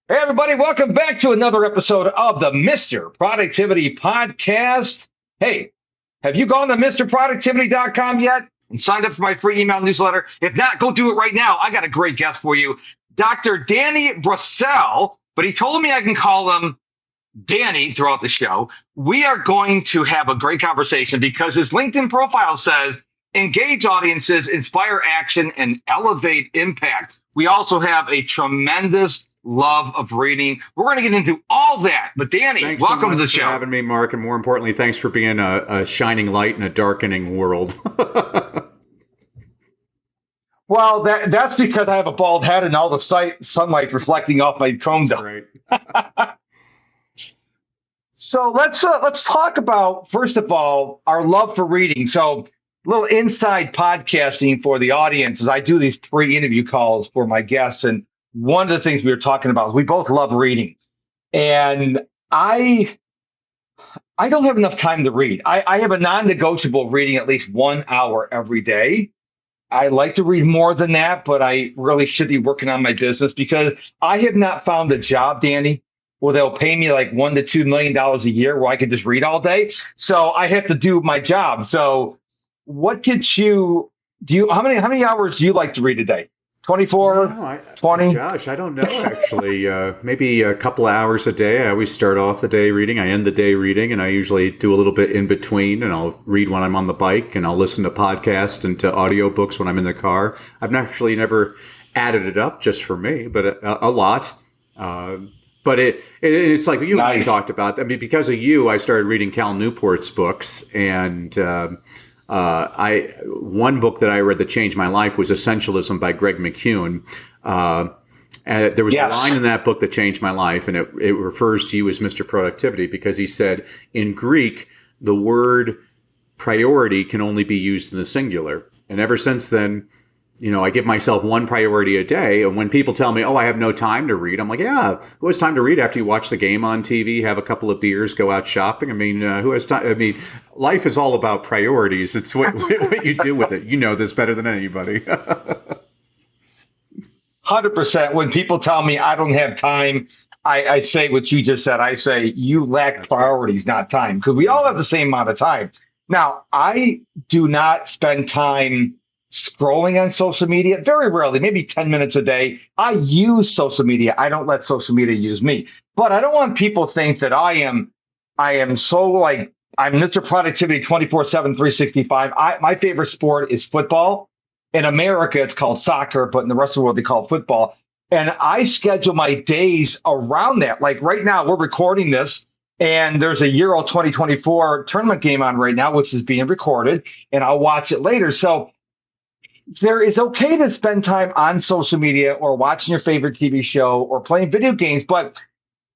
Hey, everybody, welcome back to another episode of the Mr. Productivity Podcast. Hey, have you gone to MrProductivity.com yet and signed up for my free email newsletter? If not, go do it right now. I got a great guest for you, Dr. Danny Brassell, but he told me I can call him Danny throughout the show. We are going to have a great conversation because his LinkedIn profile says engage audiences, inspire action, and elevate impact. We also have a tremendous love of reading. We're going to get into all that. But Danny, Thanks so welcome to much the for show. having me, Mark, and more importantly, thanks for being a shining light in a darkening world. Well, that's because I have a bald head and all the sunlight reflecting off my comb That's dome. right. So let's talk about, first of all, our love for reading. So a little inside podcasting for the audience is I do these pre-interview calls for my guests, and one of the things we were talking about is we both love reading, and I don't have enough time to read. I have a non-negotiable reading at least 1 hour every day. I like to read more than that, but I really should be working on my business because I have not found a job, Danny, where they'll pay me like $1 to $2 million a year where I can just read all day. So I have to do my job. So what did you do? How many hours do you like to read a day? 24, No, 20? Josh, I don't know actually. Maybe a couple of hours a day. I always start off the day reading. I end the day reading, and I usually do a little bit in between. And I'll read when I'm on the bike, and I'll listen to podcasts and to audiobooks when I'm in the car. I've actually never added it up just for me, but a lot. Uh, but it's like you and I Nice. talked about. I mean, because of you, I started reading Cal Newport's books, and I one book that I read that changed my life was Essentialism by Greg McKeown. Uh, and there was a line Yes. in that book that changed my life, and it refers to you as Mr. Productivity because he said in Greek the word priority can only be used in the singular, and ever since then, I give myself one priority a day. And when people tell me, "Oh, I have no time to read," I'm like, "Yeah, who has time to read after you watch the game on TV, have a couple of beers, go out shopping?" I mean, who has time? I mean, life is all about priorities. It's what you do with it. You know this better than anybody. 100%. When people tell me I don't have time, I say what you just said. I say you lack That's right. priorities, not time, because we all have the same amount of time. Now, I do not spend time scrolling on social media, very rarely, maybe 10 minutes a day. I use social media. I don't let social media use me. But I don't want people to think that I am so like I'm Mr. Productivity 24/7, 365. My favorite sport is football. In America, it's called soccer, but in the rest of the world, they call it football. And I schedule my days around that. Like right now, we're recording this, and there's a Euro 2024 tournament game on right now, which is being recorded, and I'll watch it later. So there is okay to spend time on social media or watching your favorite TV show or playing video games, but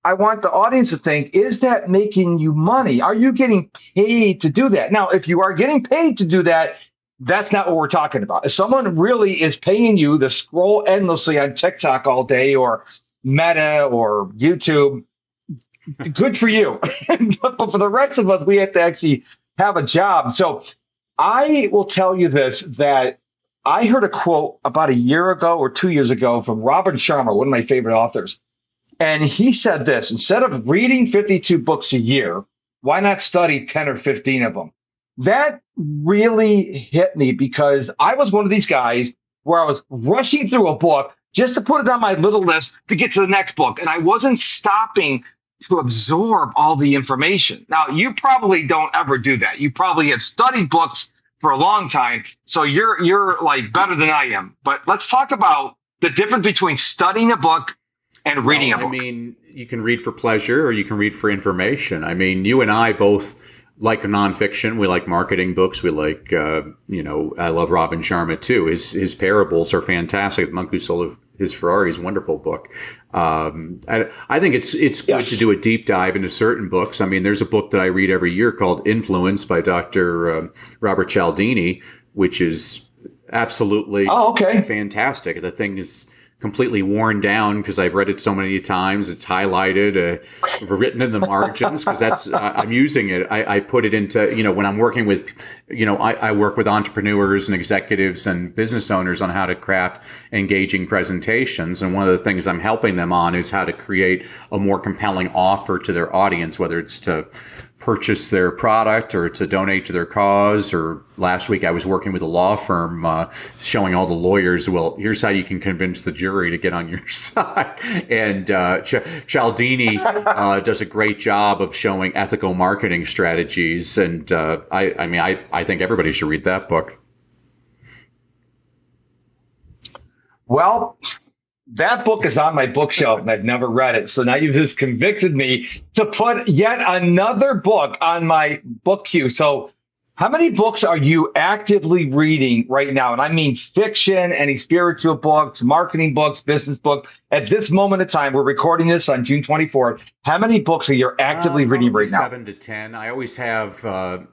I want the audience to think, is that making you money? Are you getting paid to do that? Now, if you are getting paid to do that, that's not what we're talking about. If someone really is paying you to scroll endlessly on TikTok all day or Meta or YouTube, good for you. But for the rest of us, we have to actually have a job. So I will tell you this, that I heard a quote about a year ago or 2 years ago from Robin Sharma, one of my favorite authors. And he said this, instead of reading 52 books a year, why not study 10 or 15 of them? That really hit me because I was one of these guys where I was rushing through a book just to put it on my little list to get to the next book. And I wasn't stopping to absorb all the information. Now, you probably don't ever do that. You probably have studied books for a long time. So you're like better than I am. But let's talk about the difference between studying a book and reading a Well, I book. mean, you can read for pleasure or you can read for information. I mean, you and I both like nonfiction. We like marketing books. We like, I love Robin Sharma too. His parables are fantastic. The Monk Who Sold His Ferrari is a wonderful book. I think it's good Yes. to do a deep dive into certain books. I mean, there's a book that I read every year called Influence by Dr. Robert Cialdini, which is absolutely Oh, okay. fantastic. The thing is completely worn down because I've read it so many times. It's highlighted, written in the margins because I'm using it. I put it into, when I'm working with, I work with entrepreneurs and executives and business owners on how to craft engaging presentations. And one of the things I'm helping them on is how to create a more compelling offer to their audience, whether it's to purchase their product or to donate to their cause. Or last week I was working with a law firm showing all the lawyers, well, here's how you can convince the jury to get on your side. And Cialdini does a great job of showing ethical marketing strategies. And I think everybody should read that book. Well, that book is on my bookshelf and I've never read it. So now you've just convicted me to put yet another book on my book queue. So how many books are you actively reading right now? And I mean fiction, any spiritual books, marketing books, business books. At this moment in time, we're recording this on June 24th. How many books are you actively reading right now? 7 to 10. I always have. Wow.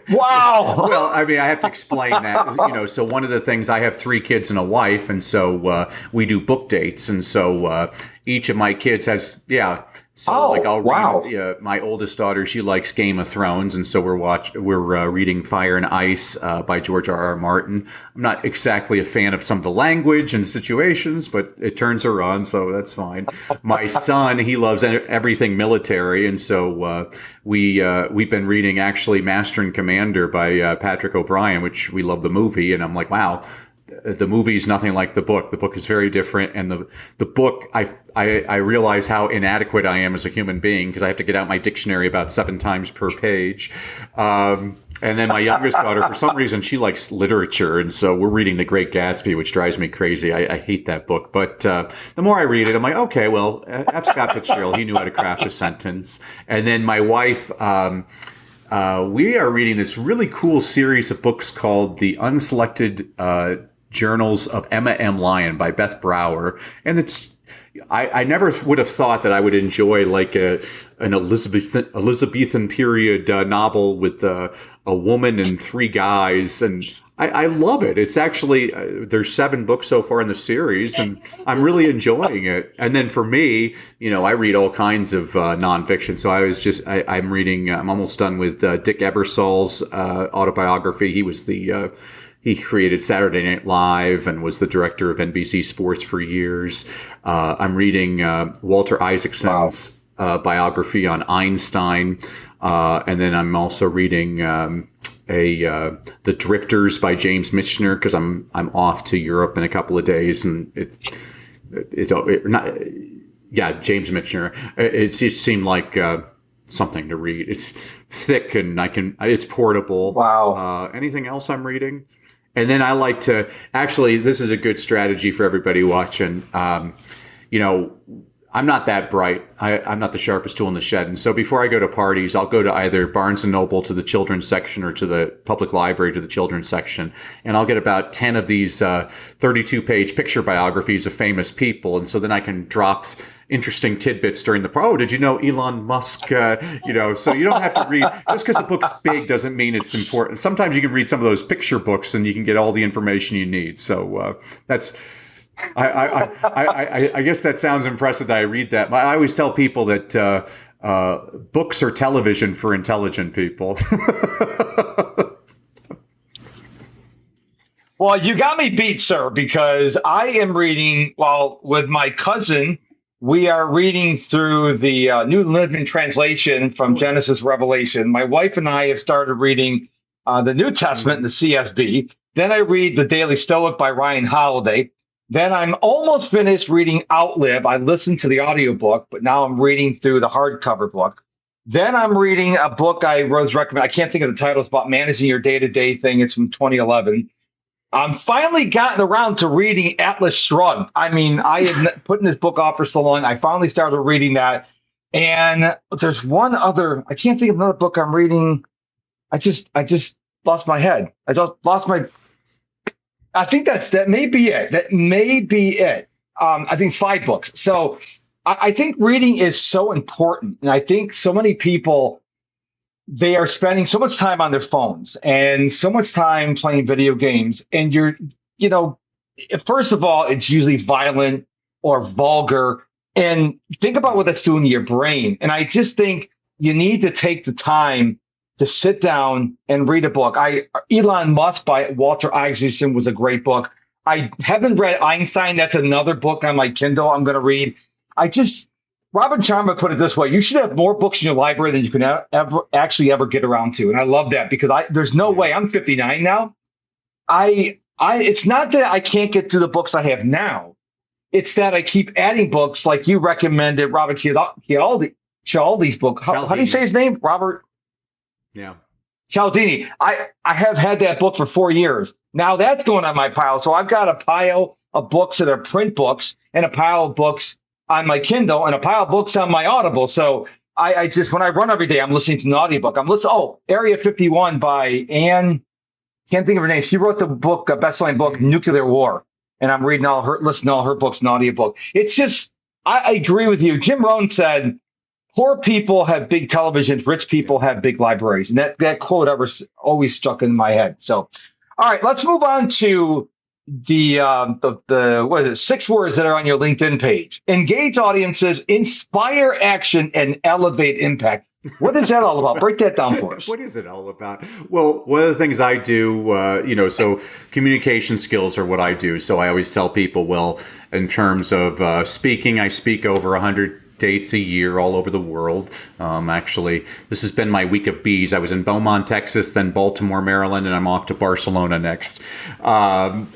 Well, I have to explain that. So one of the things, I have 3 kids and a wife, and so we do book dates, and so each of my kids has, So I'll read. My oldest daughter, she likes Game of Thrones, and so we're reading Fire and Ice by George R.R. Martin. I'm not exactly a fan of some of the language and situations, but it turns her on, so that's fine. My son, he loves everything military, and so we've been reading actually Master and Commander by Patrick O'Brien, which we love the movie, and I'm like, wow. The movie is nothing like the book. The book is very different, and the book, I realize how inadequate I am as a human being because I have to get out my dictionary about 7 times per page. And then my youngest daughter, for some reason, she likes literature, and so we're reading The Great Gatsby, which drives me crazy. I hate that book, but the more I read it, I'm like, okay, well, F. Scott Fitzgerald, he knew how to craft a sentence. And then my wife. We are reading this really cool series of books called The Unselected Journals of Emma M. Lyon by Beth Brower. And I never would have thought that I would enjoy like an Elizabethan period novel with a woman and 3 guys. And I love it. It's actually, there's 7 books so far in the series, and I'm really enjoying it. And then for me, I read all kinds of nonfiction. So I'm reading, I'm almost done with Dick Ebersol's autobiography. He created Saturday Night Live and was the director of NBC Sports for years. I'm reading Walter Isaacson's biography on Einstein. And then I'm also reading The Drifters by James Michener because I'm off to Europe in a couple of days, and James Michener. It just seemed like something to read. It's thick and it's portable. Wow. Anything else I'm reading? And then I like to this is a good strategy for everybody watching. I'm not that bright. I'm not the sharpest tool in the shed. And so before I go to parties, I'll go to either Barnes & Noble to the children's section or to the public library to the children's section. And I'll get about 10 of these 32-page picture biographies of famous people. And so then I can drop interesting tidbits during did you know Elon Musk, so you don't have to read, just because a book's big doesn't mean it's important. Sometimes you can read some of those picture books and you can get all the information you need. So that's... I guess that sounds impressive that I read that. I always tell people that books are television for intelligent people. Well, you got me beat, sir, because I am reading, with my cousin, we are reading through the New Living Translation from Genesis Revelation. My wife and I have started reading the New Testament in the CSB. Then I read the Daily Stoic by Ryan Holiday. Then I'm almost finished reading Outlive. I listened to the audiobook, but now I'm reading through the hardcover book. Then I'm reading a book I was recommend. I can't think of the title. It's about managing your day-to-day thing. It's from 2011. I'm finally gotten around to reading Atlas Shrugged. I mean, I had put this book off for so long. I finally started reading that. And there's one other, I can't think of another book I'm reading. I just lost my head. I think that may be it. That may be it. I think it's 5 books. So I think reading is so important. And I think so many people, they are spending so much time on their phones and so much time playing video games. And first of all, it's usually violent or vulgar. And think about what that's doing to your brain. And I just think you need to take the time to sit down and read a book. Elon Musk by Walter Isaacson was a great book. I haven't read Einstein. That's another book on my Kindle I'm going to read. I just, Robin Sharma put it this way: you should have more books in your library than you can ever get around to. And I love that because there's no way. I'm 59 now. It's not that I can't get through the books I have now. It's that I keep adding books like you recommended, Robert Cialdini's book. How do you say his name? Robert? Yeah. Cialdini. I have had that book for 4 years. Now that's going on my pile. So I've got a pile of books that are print books and a pile of books on my Kindle and a pile of books on my Audible. So I just, when I run every day, I'm listening to an audiobook. I'm listening, Area 51 by Anne, can't think of her name. She wrote the book, a best-selling book, Nuclear War. And I'm listening to all her books, an audiobook. It's just, I agree with you. Jim Rohn said, poor people have big televisions, rich people have big libraries. And that quote always stuck in my head. So, all right, let's move on to the what is it? 6 words that are on your LinkedIn page. Engage audiences, inspire action, and elevate impact. What is that all about? Break that down for us. What is it all about? Well, one of the things I do, so communication skills are what I do. So I always tell people, well, in terms of speaking, I speak over 100 dates a year all over the world. Actually, this has been my week of bees. I was in Beaumont, Texas, then Baltimore, Maryland, and I'm off to Barcelona next. In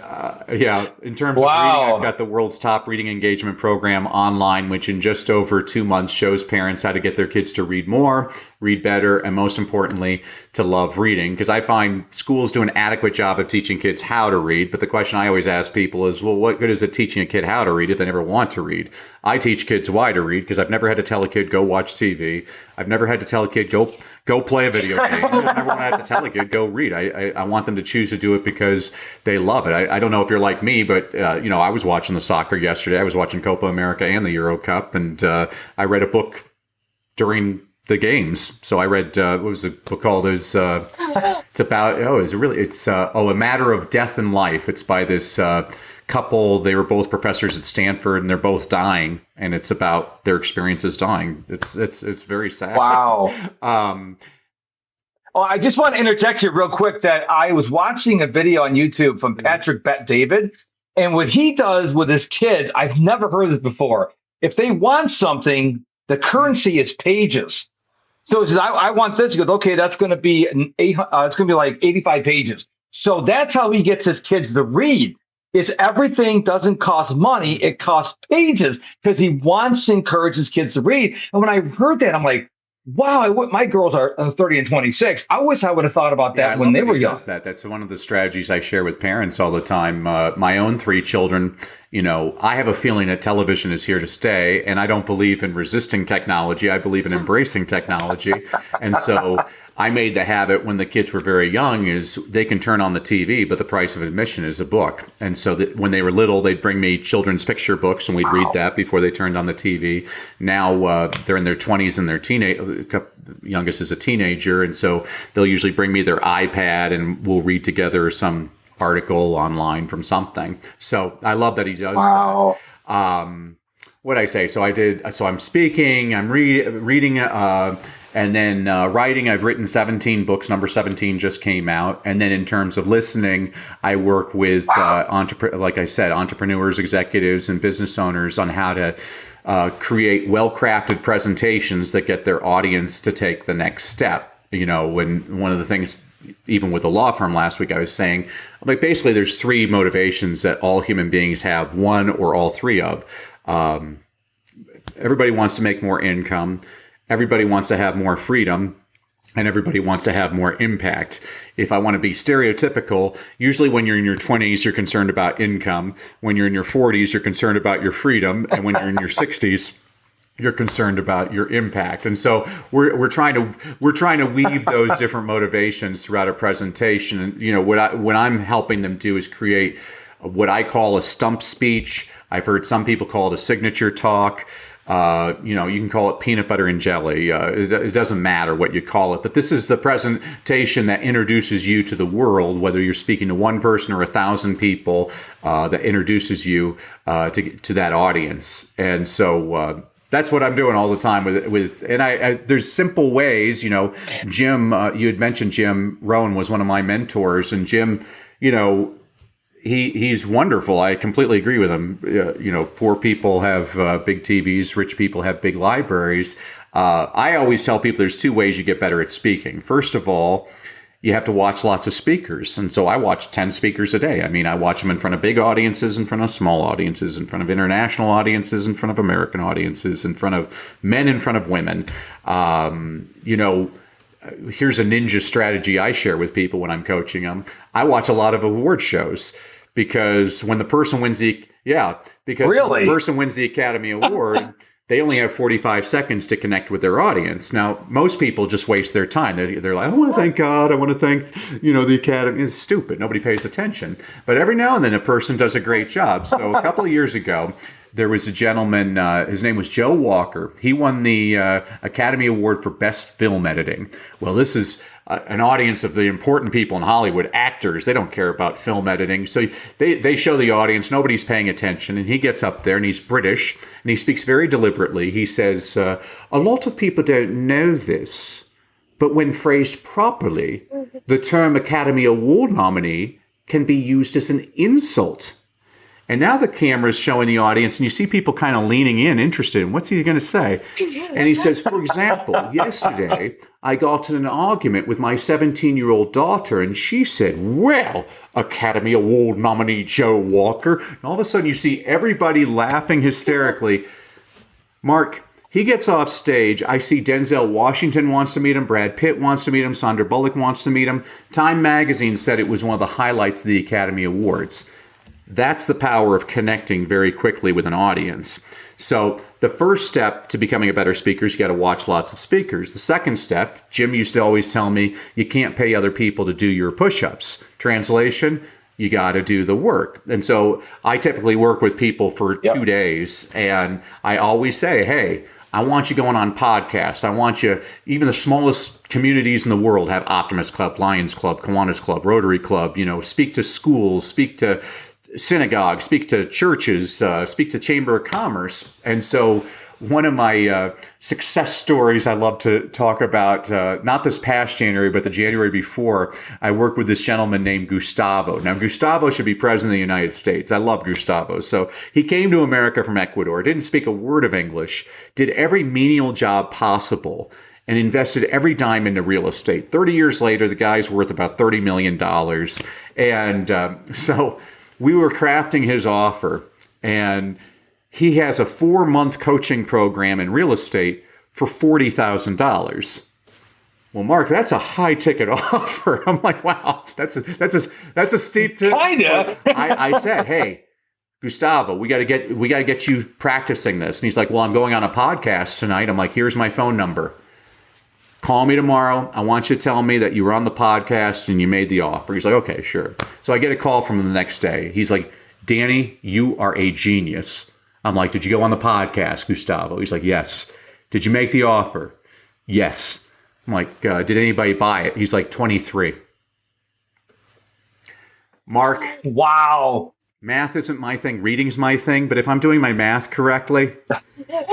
terms of reading, I've got the world's top reading engagement program online, which in just over 2 months shows parents how to get their kids to read more, read better, and most importantly, to love reading. Because I find schools do an adequate job of teaching kids how to read. But the question I always ask people is, well, what good is it teaching a kid how to read if they never want to read? I teach kids why to read because I've never had to tell a kid, go watch TV. I've never had to tell a kid, go play a video game. I've never had to tell a kid, go read. I want them to choose to do it because they love it. I don't know if you're like me, but, I was watching the soccer yesterday. I was watching Copa America and the Euro Cup, and I read a book during the games. So I read, what was the book called? It's about, A Matter of Death and Life. It's by this couple. They were both professors at Stanford and they're both dying. And it's about their experiences dying. It's very sad. Wow. I just want to interject here real quick that I was watching a video on YouTube from Patrick Bet-David. And what he does with his kids, I've never heard this before. If they want something, the currency is pages. So he says, I want this. He goes, okay, that's going to be it's going to be like 85 pages. So that's how he gets his kids to read. Is everything doesn't cost money, it costs pages because he wants to encourage his kids to read. And when I heard that, I'm like, wow, my girls are 30 and 26. I wish I would have thought about that when they were young. That's one of the strategies I share with parents all the time. My own 3 children, I have a feeling that television is here to stay, and I don't believe in resisting technology. I believe in embracing technology. And so I made the habit when the kids were very young is they can turn on the TV, but the price of admission is a book. And so that when they were little, they'd bring me children's picture books and we'd read that before they turned on the TV. Now they're in their 20s and their youngest is a teenager. And so they'll usually bring me their iPad and we'll read together some article online from something. So I love that he does that. What I say? So I'm speaking, I'm reading, and then writing, I've written 17 books. Number 17 just came out. And then in terms of listening, I work with, like I said, entrepreneurs, executives, and business owners on how to create well-crafted presentations that get their audience to take the next step. When one of the things, even with the law firm last week, I was saying, like, basically there's 3 motivations that all human beings have, one or all 3 of. Everybody wants to make more income. Everybody wants to have more freedom, and everybody wants to have more impact. If I want to be stereotypical, usually when you're in your 20s, you're concerned about income. When you're in your 40s, you're concerned about your freedom. And when you're in your 60s, you're concerned about your impact. And so we're trying to weave those different motivations throughout a presentation. And what I'm helping them do is create what I call a stump speech. I've heard some people call it a signature talk. You can call it peanut butter and jelly. It doesn't matter what you call it. But this is the presentation that introduces you to the world, whether you're speaking to one person or 1,000 people, that introduces you to that audience. And so that's what I'm doing all the time and there's simple ways, Jim, you had mentioned Jim Rohn was one of my mentors, and Jim, he's wonderful. I completely agree with him. Poor people have big TVs, rich people have big libraries. I always tell people there's two ways you get better at speaking. First of all, you have to watch lots of speakers. And so I watch 10 speakers a day. I mean, I watch them in front of big audiences, in front of small audiences, in front of international audiences, in front of American audiences, in front of men, in front of women. Here's a ninja strategy I share with people when I'm coaching them. I watch a lot of award shows because when the person wins the Academy Award, they only have 45 seconds to connect with their audience. Now, most people just waste their time. They're like, I want to thank God. I want to thank, the Academy. It's stupid. Nobody pays attention. But every now and then a person does a great job. So a couple of years ago, there was a gentleman, his name was Joe Walker. He won the Academy Award for Best Film Editing. Well, this is an audience of the important people in Hollywood, actors. They don't care about film editing. So they show the audience, nobody's paying attention. And he gets up there and he's British and he speaks very deliberately. He says, a lot of people don't know this, but when phrased properly, the term Academy Award nominee can be used as an insult. And now the camera's showing the audience, and you see people kind of leaning in, interested in what's he going to say. And he says, for example, yesterday I got in an argument with my 17-year-old daughter, and she said, well, Academy Award nominee Joe Walker. And all of a sudden you see everybody laughing hysterically. Mark, he gets off stage. I see Denzel Washington wants to meet him. Brad Pitt wants to meet him. Sandra Bullock wants to meet him. Time magazine said it was one of the highlights of the Academy Awards. That's the power of connecting very quickly with an audience. So the first step to becoming a better speaker is you got to watch lots of speakers. The second step, Jim used to always tell me, you can't pay other people to do your push-ups. Translation, you got to do the work. And so I typically work with people for 2 days, and I always say, hey, I want you going on podcast. I want you, even the smallest communities in the world have Optimist Club, Lions Club, Kiwanis Club, Rotary Club, speak to schools, speak to synagogues, speak to churches, speak to Chamber of Commerce. And so one of my success stories I love to talk about, not this past January, but the January before, I worked with this gentleman named Gustavo. Now, Gustavo should be president of the United States. I love Gustavo. So he came to America from Ecuador, didn't speak a word of English, did every menial job possible, and invested every dime into real estate. 30 years later, the guy's worth about $30 million. And so we were crafting his offer, and he has a 4-month coaching program in real estate for $40,000. Well, Mark, that's a high ticket offer. I'm like, wow, that's a steep tip. Kinda. I said, hey, Gustavo, we got to get you practicing this. And he's like, well, I'm going on a podcast tonight. I'm like, here's my phone number. Call me tomorrow. I want you to tell me that you were on the podcast and you made the offer. He's like, okay, sure. So I get a call from him the next day. He's like, Danny, you are a genius. I'm like, did you go on the podcast, Gustavo? He's like, yes. Did you make the offer? Yes. I'm like, did anybody buy it? He's like, 23. Mark. Wow. Math isn't my thing. Reading's my thing. But if I'm doing my math correctly,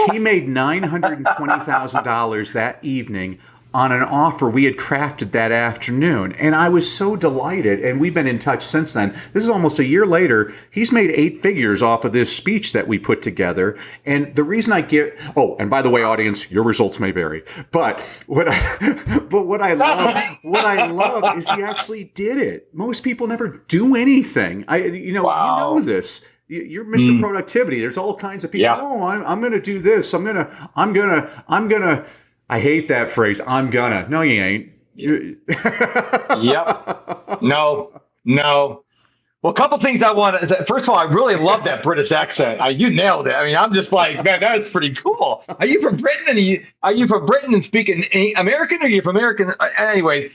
he made $920,000 that evening on an offer we had crafted that afternoon. And I was so delighted. And we've been in touch since then. This is almost a year later. He's made 8 figures off of this speech that we put together. And the reason I get, and by the way, audience, your results may vary. But what I love is he actually did it. Most people never do anything. Wow. You know this. You're Mr. Productivity. There's all kinds of people. Yeah. Oh, I'm going to do this. I'm going to. I hate that phrase. I'm gonna. No, you ain't. Yep. No. Well, a couple things I want to. First of all, I really love that British accent. You nailed it. I mean, I'm just like, man, that is pretty cool. Are you from Britain? Are you from Britain and speaking American? Or are you from American? Anyway,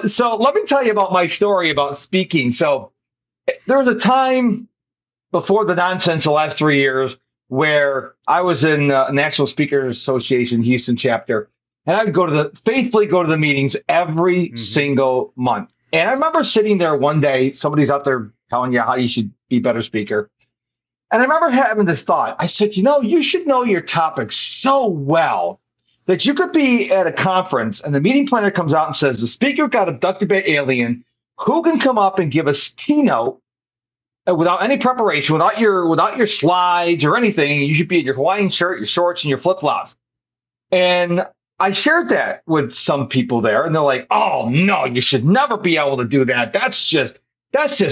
so let me tell you about my story about speaking. So there was a time before the nonsense the last 3 years where I was in National Speakers Association Houston chapter, and I would faithfully go to the meetings every single month. And I remember sitting there one day, somebody's out there telling you how you should be a better speaker. And I remember having this thought. I said, you should know your topic so well that you could be at a conference and the meeting planner comes out and says, the speaker got abducted by alien. Who can come up and give us keynote without any preparation, without your slides or anything? You should be in your Hawaiian shirt, your shorts, and your flip-flops. And I shared that with some people there, and they're like, "Oh no, you should never be able to do that. That's just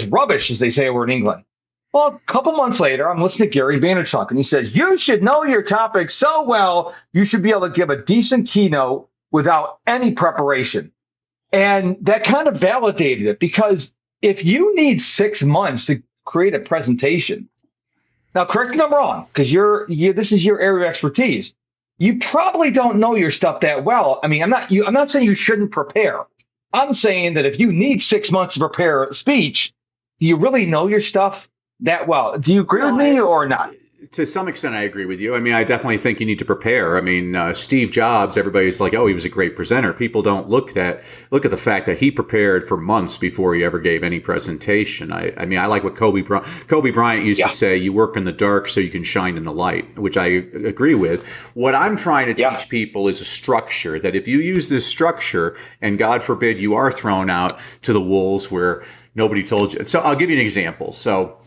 rubbish," as they say over in England. Well, a couple months later, I'm listening to Gary Vaynerchuk, and he says, "You should know your topic so well, you should be able to give a decent keynote without any preparation." And that kind of validated it, because if you need 6 months to create a presentation, now correct me if I'm wrong, because this is your area of expertise. You probably don't know your stuff that well. I mean, I'm not saying you shouldn't prepare. I'm saying that if you need 6 months to prepare a speech, do you really know your stuff that well? Do you agree with me or not? To some extent, I agree with you. I mean, I definitely think you need to prepare. I mean, Steve Jobs, everybody's like, oh, he was a great presenter. People don't look at the fact that he prepared for months before he ever gave any presentation. I mean, I like what Kobe Bryant used to say, you work in the dark so you can shine in the light, which I agree with. What I'm trying to teach people is a structure, that if you use this structure and God forbid you are thrown out to the wolves where nobody told you. So I'll give you an example. So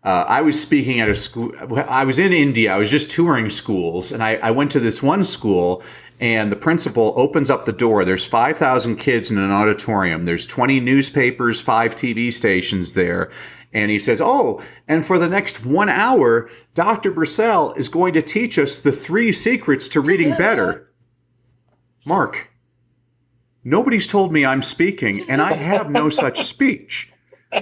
I was speaking at a school. I was in India. I was just touring schools, and I went to this one school, and the principal opens up the door. There's 5,000 kids in an auditorium. There's 20 newspapers, 5 TV stations there. And he says, oh, and for the next 1 hour, Dr. Brassell is going to teach us the 3 secrets to reading better. Mark, nobody's told me I'm speaking, and I have no such speech.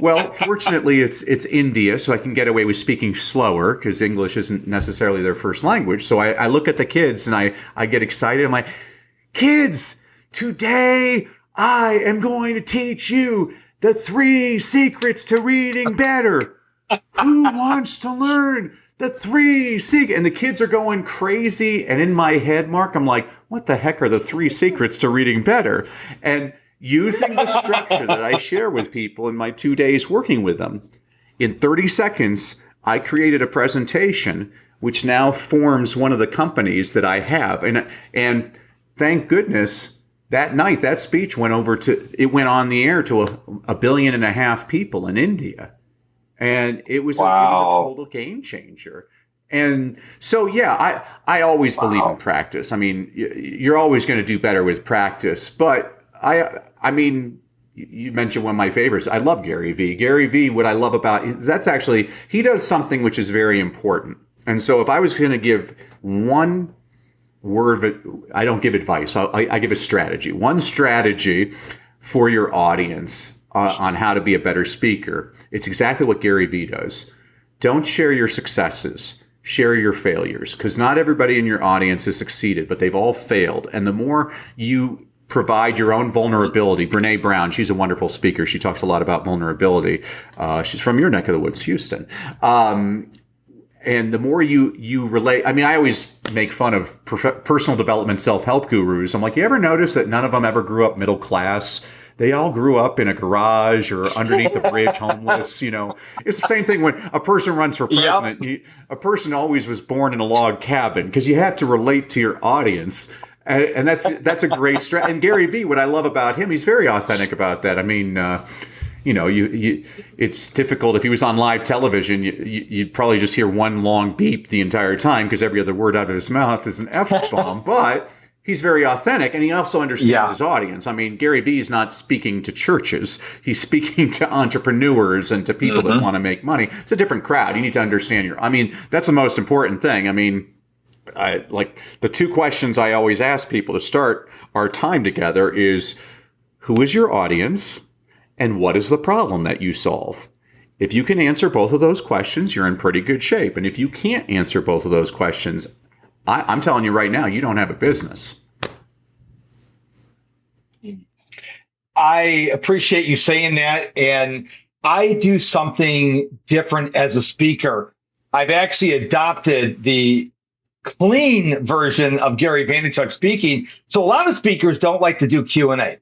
Well, fortunately, it's India, so I can get away with speaking slower because English isn't necessarily their first language. So I look at the kids and I get excited. I'm like, kids, today I am going to teach you the 3 secrets to reading better. Who wants to learn the 3 secrets? And the kids are going crazy. And in my head, Mark, I'm like, what the heck are the 3 secrets to reading better? And using the structure that I share with people in my 2 days working with them, in 30 seconds, I created a presentation which now forms one of the companies that I have. And thank goodness that night, that speech went on the air to a 1.5 billion people in India. And it was a total game changer. And so, yeah, I always believe in practice. I mean, you're always going to do better with practice, but I mean, you mentioned one of my favorites. I love Gary Vee. Gary Vee, what I love about that's actually, he does something which is very important. And so if I was going to give one word, I don't give advice. I give a strategy. One strategy for your audience on how to be a better speaker. It's exactly what Gary Vee does. Don't share your successes. Share your failures, because not everybody in your audience has succeeded, but they've all failed. And the more you provide your own vulnerability. Brene Brown, she's a wonderful speaker. She talks a lot about vulnerability. She's from your neck of the woods, Houston. And the more you relate, I mean, I always make fun of personal development self-help gurus. I'm like, you ever notice that none of them ever grew up middle class? They all grew up in a garage or underneath a bridge, homeless. You know, it's the same thing when a person runs for president. A person always was born in a log cabin, because you have to relate to your audience. And that's a great strategy. And Gary Vee, what I love about him, he's very authentic about that. I mean, it's difficult. If he was on live television, you'd probably just hear one long beep the entire time, because every other word out of his mouth is an F-bomb. But he's very authentic, and he also understands his audience. I mean, Gary Vee is not speaking to churches. He's speaking to entrepreneurs and to people that want to make money. It's a different crowd. You need to understand that's the most important thing. I mean, like the 2 questions I always ask people to start our time together is, who is your audience and what is the problem that you solve? If you can answer both of those questions, you're in pretty good shape. And if you can't answer both of those questions, I'm telling you right now, you don't have a business. I appreciate you saying that. And I do something different as a speaker. I've actually adopted the clean version of Gary Vaynerchuk speaking. So a lot of speakers don't like to do Q&A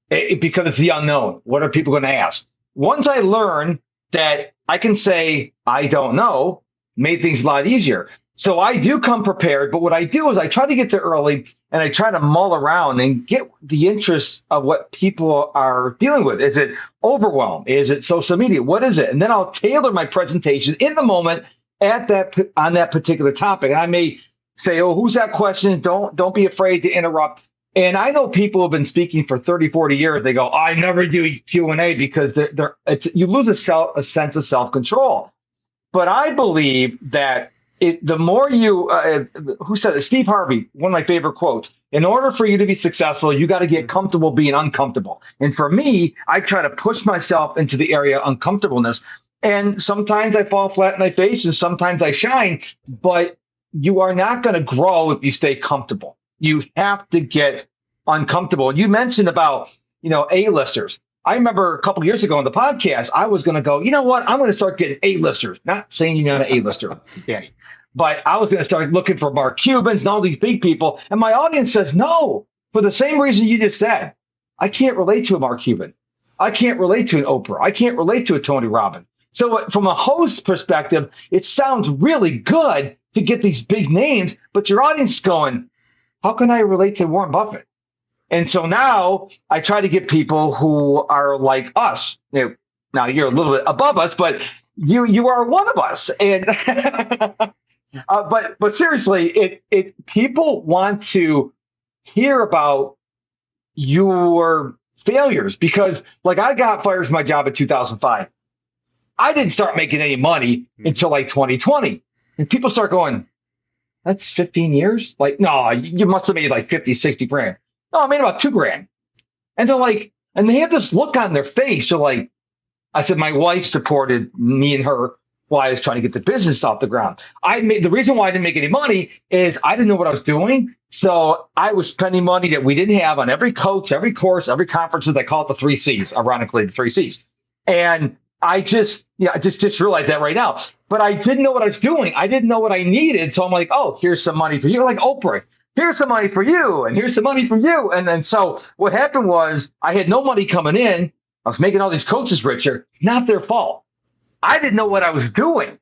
because it's the unknown. What are people going to ask? Once I learn that I can say, I don't know, made things a lot easier. So I do come prepared, but what I do is I try to get there early and I try to mull around and get the interest of what people are dealing with. Is it overwhelm? Is it social media? What is it? And then I'll tailor my presentation in the moment at that on that particular topic. And I may say, oh, who's that question? Don't be afraid to interrupt. And I know people have been speaking for 30, 40 years. They go, I never do Q&A because you lose a sense of self-control. But I believe that the more you, who said it? Steve Harvey, one of my favorite quotes. In order for you to be successful, you got to get comfortable being uncomfortable. And for me, I try to push myself into the area of uncomfortableness. And sometimes I fall flat in my face and sometimes I shine, but you are not going to grow if you stay comfortable. You have to get uncomfortable. And you mentioned about, A-listers. I remember a couple of years ago on the podcast, I was going to go, you know what? I'm going to start getting A-listers. Not saying you're not an A-lister, Danny, but I was going to start looking for Mark Cubans and all these big people. And my audience says, no, for the same reason you just said. I can't relate to a Mark Cuban. I can't relate to an Oprah. I can't relate to a Tony Robbins. So from a host perspective, it sounds really good to get these big names, but your audience is going, how can I relate to Warren Buffett? And so now I try to get people who are like us. Now you're a little bit above us, but you are one of us. And but seriously, people want to hear about your failures because, like, I got fired from my job in 2005. I didn't start making any money until like 2020, and people start going, "That's 15 years." Like, no, you must have made like 50, 60 grand. No, I made about $2,000. And they're like, and they have this look on their face. So like, I said, my wife supported me and her while I was trying to get the business off the ground. The reason why I didn't make any money is I didn't know what I was doing. So I was spending money that we didn't have on every coach, every course, every conference. They call it the 3 C's, ironically, the 3 C's. And I just realized that right now. But I didn't know what I was doing. I didn't know what I needed. So I'm like, oh, here's some money for you. Like Oprah. Here's some money for you, and here's some money for you. And then so what happened was I had no money coming in. I was making all these coaches richer. Not their fault. I didn't know what I was doing.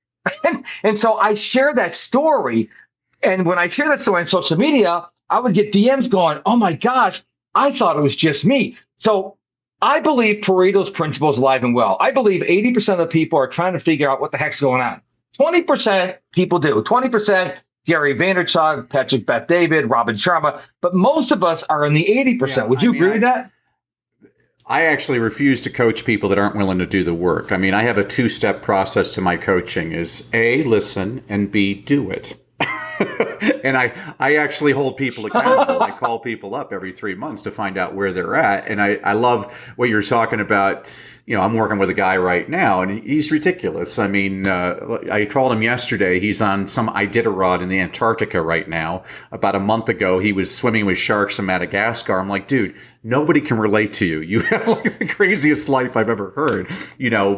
And so I shared that story. And when I shared that story on social media, I would get DMs going, oh my gosh, I thought it was just me. So I believe Pareto's principle is alive and well. I believe 80% of the people are trying to figure out what the heck's going on. 20% people do. 20% Gary Vaynerchuk, Patrick Bet-David, Robin Sharma, but most of us are in the 80%. Yeah, Would you agree with that? I actually refuse to coach people that aren't willing to do the work. I mean, I have a 2-step process to my coaching is A, listen, and B, do it. And I actually hold people accountable. I call people up every 3 months to find out where they're at. And I love what you're talking about. I'm working with a guy right now, and he's ridiculous. I mean, I called him yesterday. He's on some Iditarod in the Antarctica right now. About a month ago, he was swimming with sharks in Madagascar. I'm like, dude, nobody can relate to you. You have like the craziest life I've ever heard,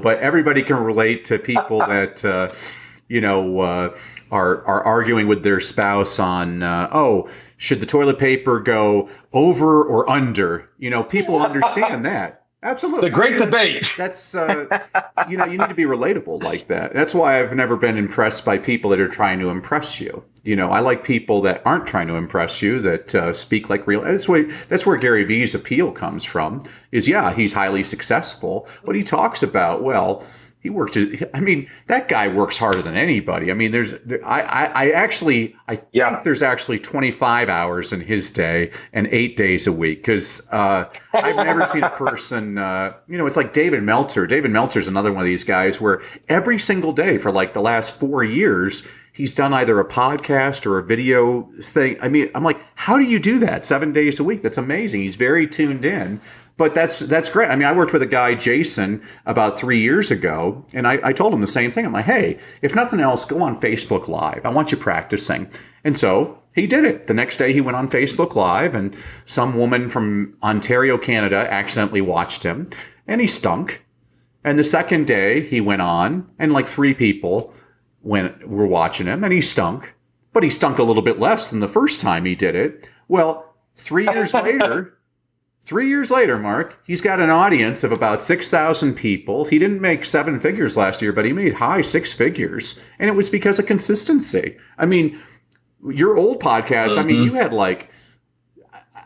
but everybody can relate to people that, are arguing with their spouse on, should the toilet paper go over or under? People understand that. Absolutely. The great debate. That's, you need to be relatable like that. That's why I've never been impressed by people that are trying to impress you. I like people that aren't trying to impress you, that speak like real. That's where Gary Vee's appeal comes from is, he's highly successful, but he talks about, he works. That guy works harder than anybody. I mean, I think there's actually 25 hours in his day and 8 days a week because I've never seen a person. It's like David Meltzer. David Meltzer is another one of these guys where every single day for like the last 4 years he's done either a podcast or a video thing. I mean, I'm like, how do you do that 7 days a week? That's amazing. He's very tuned in. But that's great. I mean, I worked with a guy, Jason, about 3 years ago, and I told him the same thing. I'm like, hey, if nothing else, go on Facebook Live. I want you practicing. And so he did it. The next day he went on Facebook Live, and some woman from Ontario, Canada, accidentally watched him, and he stunk. And the second day he went on, and like 3 people when we're watching him, and he stunk, but he stunk a little bit less than the first time he did it. Well, 3 years later, 3 years later, Mark, he's got an audience of about 6,000 people. He didn't make seven figures last year, but he made high six figures, and it was because of consistency. I mean, your old podcast, I mean, you had like,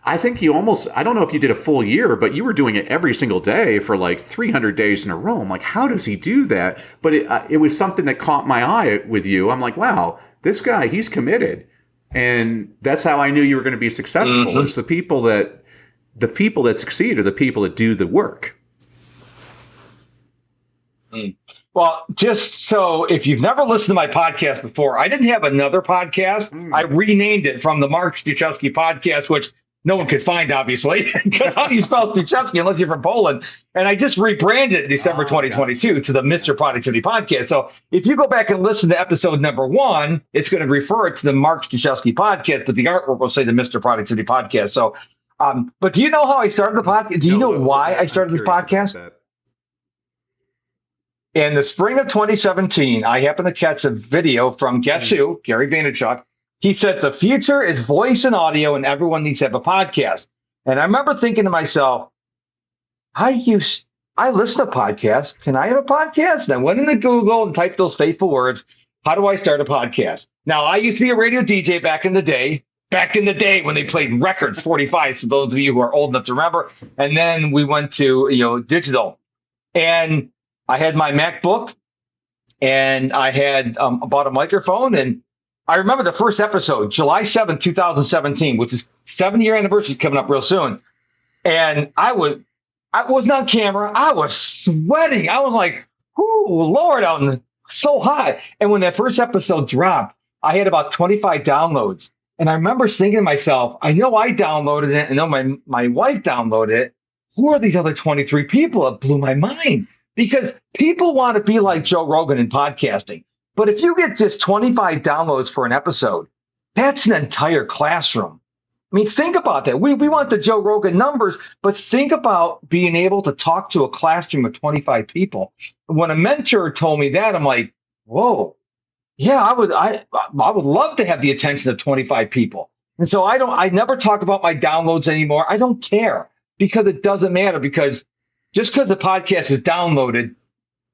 I think you almost, I don't know if you did a full year, but you were doing it every single day for like 300 days in a row. I'm like, how does he do that? But it was something that caught my eye with you. I'm like, wow, this guy, he's committed. And that's how I knew you were going to be successful. It's the people that succeed are the people that do the work. Well, just so if you've never listened to my podcast before, I didn't have another podcast. I renamed it from the Mark Stuczewski podcast, which no one could find, obviously, because how do you spell Stuczewski unless you're from Poland? And I just rebranded it December 2022 to the Mr. Productivity Podcast. So if you go back and listen to episode number 1, it's going to refer to the Mark Stuczewski Podcast, but the artwork will say the Mr. Productivity Podcast. So, but do you know how I started the podcast? Do you know why I started this podcast? In the spring of 2017, I happened to catch a video from guess who? Gary Vaynerchuk. He said, the future is voice and audio, and everyone needs to have a podcast. And I remember thinking to myself, I listen to podcasts. Can I have a podcast? And I went into Google and typed those fateful words. How do I start a podcast? Now, I used to be a radio DJ back in the day when they played records, 45, for those of you who are old enough to remember. And then we went to, digital. And I had my MacBook, and I had bought a microphone. And I remember the first episode, July 7th, 2017, which is 7-year anniversary coming up real soon. And I wasn't on camera. I was sweating. I was like, "Ooh, Lord, I'm so hot." And when that first episode dropped, I had about 25 downloads. And I remember thinking to myself, I know I downloaded it. I know my wife downloaded it. Who are these other 23 people? It blew my mind, because people want to be like Joe Rogan in podcasting. But if you get just 25 downloads for an episode, that's an entire classroom. I mean, think about that. We want the Joe Rogan numbers, but think about being able to talk to a classroom of 25 people. When a mentor told me that, I'm like, whoa, yeah, I would love to have the attention of 25 people. And so I never talk about my downloads anymore. I don't care, because it doesn't matter, because just because the podcast is downloaded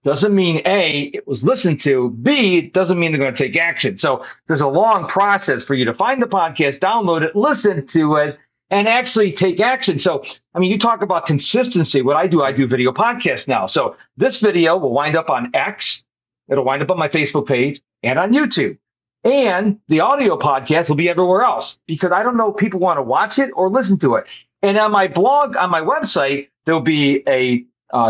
doesn't mean A, it was listened to, B, it doesn't mean they're going to take action. So there's a long process for you to find the podcast, download it, listen to it, and actually take action. So, I mean, you talk about consistency. What I do video podcasts now. So this video will wind up on X. It'll wind up on my Facebook page and on YouTube. And the audio podcast will be everywhere else, because I don't know if people want to watch it or listen to it. And on my blog, on my website, there'll be a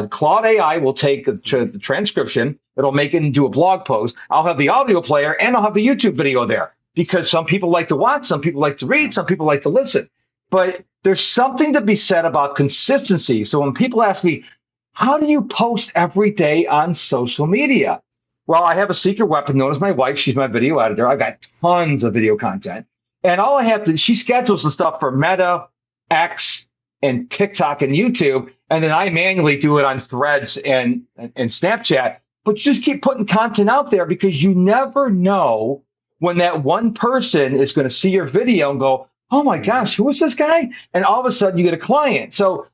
Claude AI will take the transcription. It'll make it into a blog post. I'll have the audio player, and I'll have the YouTube video there, because some people like to watch, some people like to read, some people like to listen. But there's something to be said about consistency. So when people ask me, how do you post every day on social media? Well, I have a secret weapon known as my wife. She's my video editor. I've got tons of video content. And all I have to, she schedules the stuff for Meta, X, and TikTok and YouTube. And then I manually do it on Threads and Snapchat. But just keep putting content out there, because you never know when that one person is going to see your video and go, oh my gosh, who is this guy? And all of a sudden you get a client. So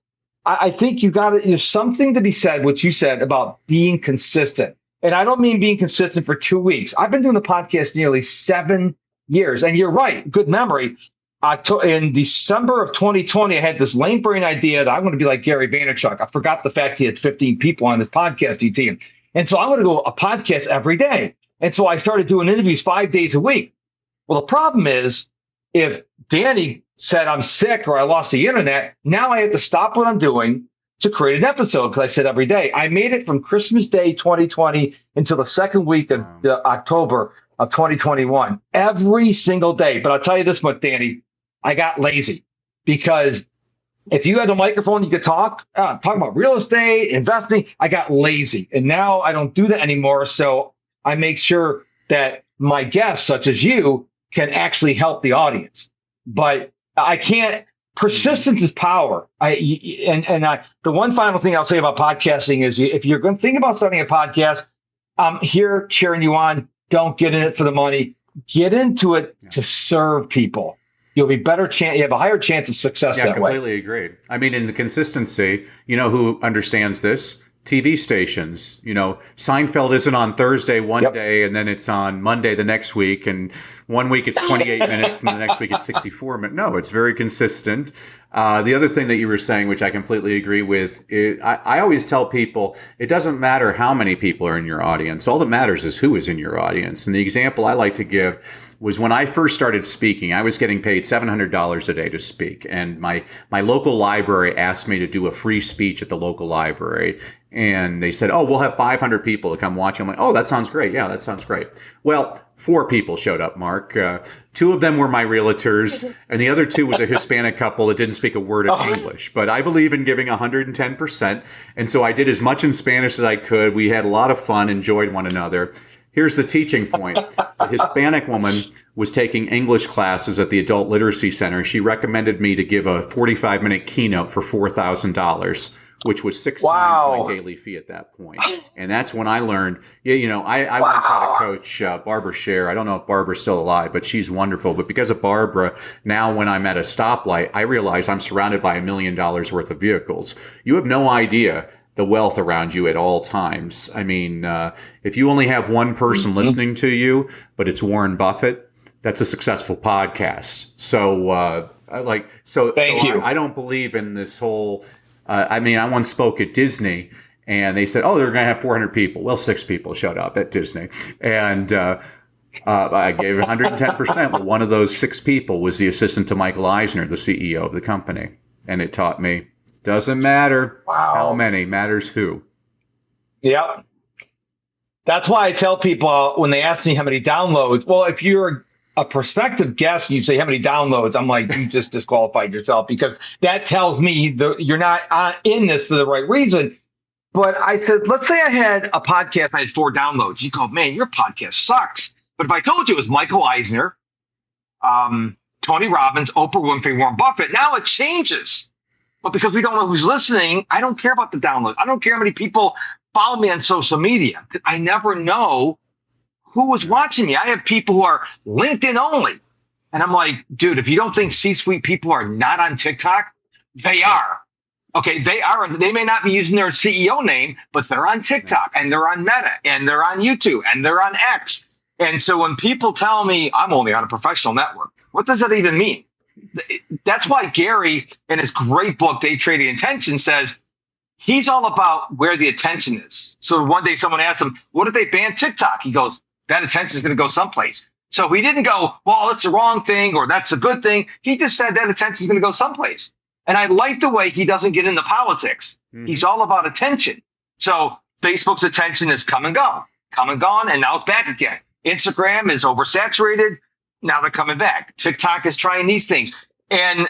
I think there's something to be said, what you said about being consistent. And I don't mean being consistent for 2 weeks. I've been doing the podcast nearly 7 years. And you're right, good memory. In December of 2020, I had this lame brain idea that I'm going to be like Gary Vaynerchuk. I forgot the fact he had 15 people on his podcasting team. And so I'm going to go a podcast every day. And so I started doing interviews 5 days a week. Well, the problem is, if Danny said I'm sick or I lost the internet, now I have to stop what I'm doing to create an episode, because I said every day. I made it from Christmas Day 2020 until the second week of October of 2021, every single day. But I'll tell you this much, Danny, I got lazy, because if you had a microphone, you could talk about real estate, investing. I got lazy, and now I don't do that anymore. So I make sure that my guests, such as you, can actually help the audience. But I can't. Persistence is power. The one final thing I'll say about podcasting is, if you're going to think about starting a podcast, I'm here cheering you on. Don't get in it for the money. Get into it to serve people. You'll be better chance. You have a higher chance of success Yeah, that way. completely agreed. I mean, in the consistency, you know who understands this? TV stations. You know, Seinfeld isn't on Thursday one day and then it's on Monday the next week. And one week it's 28 minutes and the next week it's 64 minutes. No, it's very consistent. The other thing that you were saying, which I completely agree with, I always tell people it doesn't matter how many people are in your audience. All that matters is who is in your audience. And the example I like to give was when I first started speaking, I was getting paid $700 a day to speak. And my local library asked me to do a free speech at the local library. And they said, oh, we'll have 500 people to come watch. I'm like, oh, that sounds great. Yeah, that sounds great. Well, 4 people showed up, Mark. 2 of them were my realtors, and the other 2 was a Hispanic couple that didn't speak a word of English. But I believe in giving 110%. And so I did as much in Spanish as I could. We had a lot of fun, enjoyed one another. Here's the teaching point. The Hispanic woman was taking English classes at the Adult Literacy Center. She recommended me to give a 45-minute keynote for $4,000. Which was 6 times my daily fee at that point. And that's when I learned, I once had a coach, Barbara Scher. I don't know if Barbara's still alive, but she's wonderful. But because of Barbara, now when I'm at a stoplight, I realize I'm surrounded by $1 million worth of vehicles. You have no idea the wealth around you at all times. I mean, if you only have one person listening to you, but it's Warren Buffett, that's a successful podcast. So, Thank you. I don't believe in this whole... I once spoke at Disney, and they said, oh, they're going to have 400 people. Well, 6 people showed up at Disney. And I gave 110%. Well, one of those 6 people was the assistant to Michael Eisner, the CEO of the company. And it taught me, doesn't matter how many, matters who. Yeah. That's why I tell people when they ask me how many downloads, well, if you're a prospective guest, you say how many downloads, I'm like, you just disqualified yourself, because that tells me you're not in this for the right reason. But I said, let's say I had a podcast, I had 4 downloads. You go, man, your podcast sucks. But if I told you it was Michael Eisner, Tony Robbins, Oprah Winfrey, Warren Buffett, now it changes. But because we don't know who's listening, I don't care about the downloads. I don't care how many people follow me on social media. I never know who was watching me. I have people who are LinkedIn only. And I'm like, dude, if you don't think C-suite people are not on TikTok, they are. Okay, they are. They may not be using their CEO name, but they're on TikTok and they're on Meta and they're on YouTube and they're on X. And so when people tell me I'm only on a professional network, what does that even mean? That's why Gary, in his great book, Day Trading Attention, says he's all about where the attention is. So one day someone asked him, what if they ban TikTok? He goes, that attention is going to go someplace. So he didn't go, well, that's the wrong thing or that's a good thing. He just said that attention is going to go someplace. And I like the way he doesn't get into politics. He's all about attention. So Facebook's attention is come and gone, and now it's back again. Instagram is oversaturated. Now they're coming back. TikTok is trying these things. And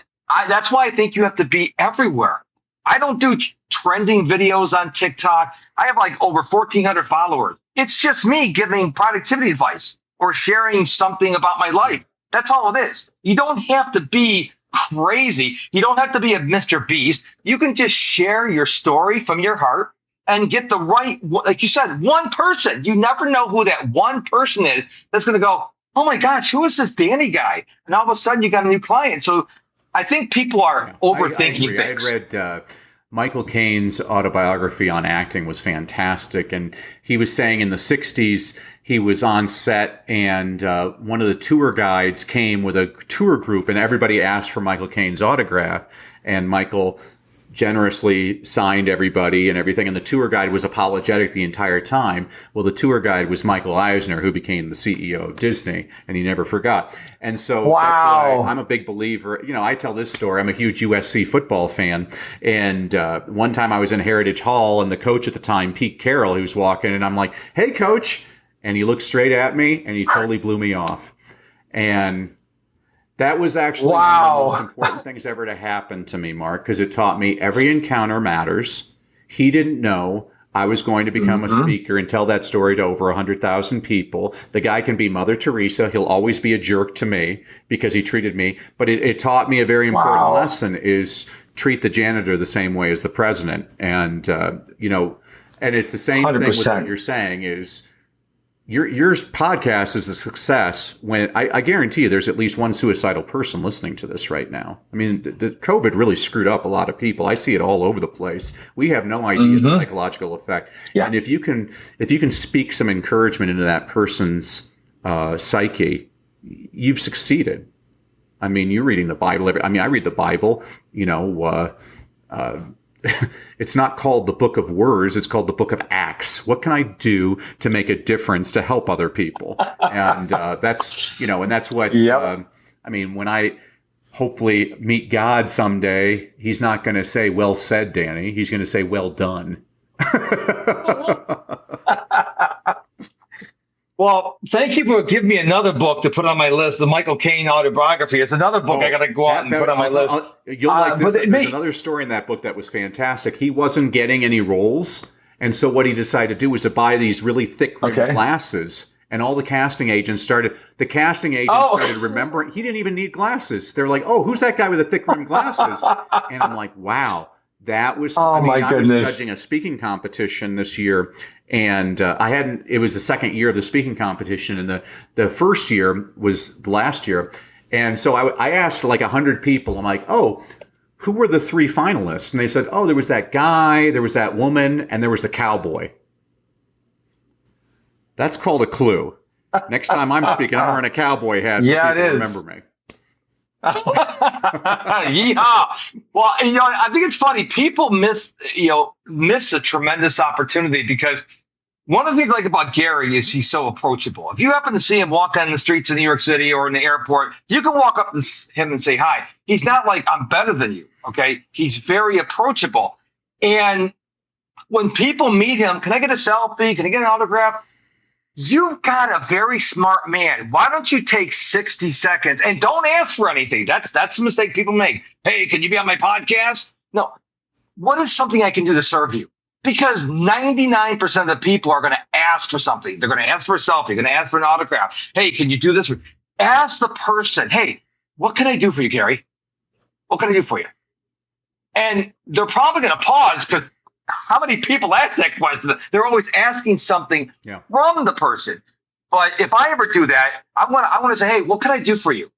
that's why I think you have to be everywhere. I don't do trending videos on TikTok. I have like over 1,400 followers. It's just me giving productivity advice or sharing something about my life. That's all it is. You don't have to be crazy. You don't have to be a Mr. Beast. You can just share your story from your heart and get the right, like you said, one person. You never know who that one person is that's going to go, oh my gosh, who is this Danny guy? And all of a sudden you got a new client. So I think people are overthinking things. I read Michael Caine's autobiography on acting was fantastic. And he was saying in the 60s, he was on set and one of the tour guides came with a tour group and everybody asked for Michael Caine's autograph. And Michael generously signed everybody and everything. And the tour guide was apologetic the entire time. Well, the tour guide was Michael Eisner, who became the CEO of Disney, and he never forgot. And so that's why I'm a big believer. You know, I tell this story. I'm a huge USC football fan. And one time I was in Heritage Hall and the coach at the time, Pete Carroll, he was walking and I'm like, hey, coach. And he looked straight at me and he totally blew me off. And that was actually one of the most important things ever to happen to me, Mark, because it taught me every encounter matters. He didn't know I was going to become a speaker and tell that story to over 100,000 people. The guy can be Mother Teresa. He'll always be a jerk to me because he treated me. But it taught me a very important lesson is treat the janitor the same way as the president. And, and it's the same 100%. Thing with what you're saying is your podcast is a success when I guarantee you there's at least one suicidal person listening to this right now. I mean, the COVID really screwed up a lot of people. I see it all over the place. We have no idea the psychological effect. Yeah. And if you can speak some encouragement into that person's psyche, you've succeeded. I mean, you're reading the Bible. I mean, I read the Bible, it's not called the book of words. It's called the book of acts. What can I do to make a difference to help other people? And that's what, Yep. I mean, when I hopefully meet God someday, he's not going to say, well said, Danny. He's going to say, well done. Well, thank you for giving me another book to put on my list. The Michael Caine autobiography. It's another book I got to go out and put on my list. You'll like this. There's another story in that book that was fantastic. He wasn't getting any roles. And so what he decided to do was to buy these really thick glasses. And all the casting agents started remembering he didn't even need glasses. They're like, oh, who's that guy with the thick rimmed glasses? And I'm like, wow. That was, I was judging a speaking competition this year, and it was the second year of the speaking competition, and the first year was the last year. And so I asked like 100 people, I'm like, oh, who were the 3 finalists? And they said, oh, there was that guy, there was that woman, and there was the cowboy. That's called a clue. Next time I'm speaking, I'm wearing a cowboy hat so people remember me. Yeehaw. Well, I think it's funny. People miss a tremendous opportunity because one of the things I like about Gary is he's so approachable. If you happen to see him walk on the streets of New York City or in the airport, you can walk up to him and say hi. He's not like, I'm better than you. Okay. He's very approachable. And when people meet him, can I get a selfie? Can I get an autograph? You've got a very smart man. Why don't you take 60 seconds and don't ask for anything? That's a mistake people make. Hey, can you be on my podcast? No. What is something I can do to serve you? Because 99% of the people are going to ask for something. They're going to ask for a selfie. They're going to ask for an autograph. Hey, can you do this? Ask the person, hey, what can I do for you, Gary? What can I do for you? And they're probably going to pause because how many people ask that question? They're always asking something from the person. But if I ever do that, I want to say, hey, what can I do for you?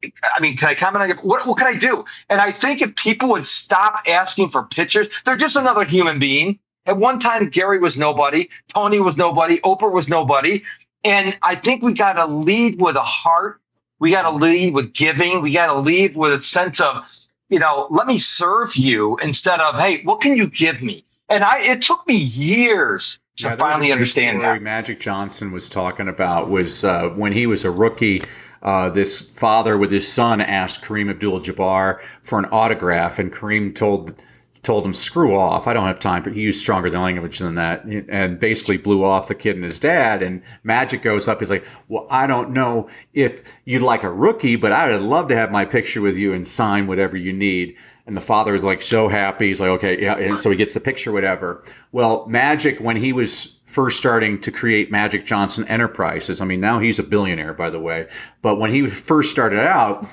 I mean, can I comment on your, what can I do? And I think if people would stop asking for pictures, they're just another human being. At one time, Gary was nobody. Tony was nobody. Oprah was nobody. And I think we got to lead with a heart. We got to lead with giving. We got to lead with a sense of, let me serve you instead of, hey, what can you give me? And it took me years to finally understand that. Magic Johnson was talking about was when he was a rookie, this father with his son asked Kareem Abdul-Jabbar for an autograph, and Kareem told him, screw off. I don't have time for. He used stronger language than that, and basically blew off the kid and his dad. And Magic goes up. He's like, well, I don't know if you'd like a rookie, but I would love to have my picture with you and sign whatever you need. And the father is like so happy. He's like, okay, yeah. And so he gets the picture, whatever. Well, Magic, when he was first starting to create Magic Johnson Enterprises, I mean, now he's a billionaire, by the way. But when he first started out,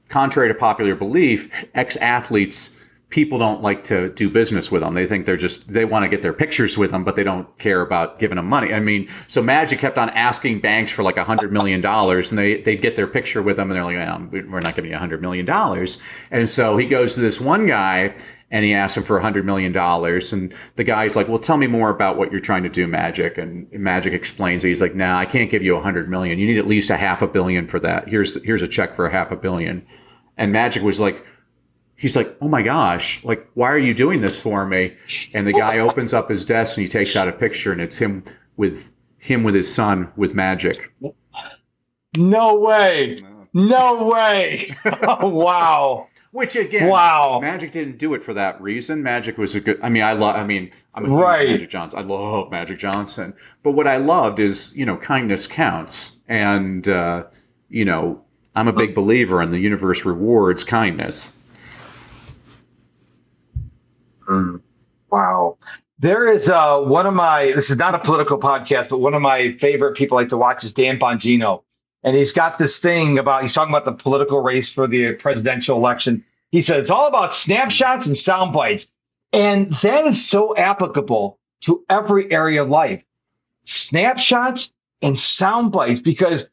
contrary to popular belief, ex-athletes, people don't like to do business with them. They think they want to get their pictures with them, but they don't care about giving them money. I mean, so Magic kept on asking banks for like $100 million, and they'd get their picture with them, and they're like, well, we're not giving you $100 million. And so he goes to this one guy, and he asks him for $100 million. And the guy's like, well, tell me more about what you're trying to do, Magic. And Magic explains it. He's like, nah, I can't give you $100 million. You need at least $500 million for that. Here's a check for $500 million. And Magic was like, he's like, oh my gosh, like, why are you doing this for me? And the guy opens up his desk and he takes out a picture, and it's him with his son with Magic. No way. No way. Oh, wow. Which again, Magic didn't do it for that reason. Magic was I'm a huge Magic Johnson. I love Magic Johnson. But what I loved is, kindness counts. And, I'm a big believer in the universe rewards kindness. Wow. There is this is not a political podcast, but one of my favorite people I like to watch is Dan Bongino. And he's got this thing he's talking about the political race for the presidential election. He said it's all about snapshots and sound bites. And that is so applicable to every area of life. snapshots and sound bites, because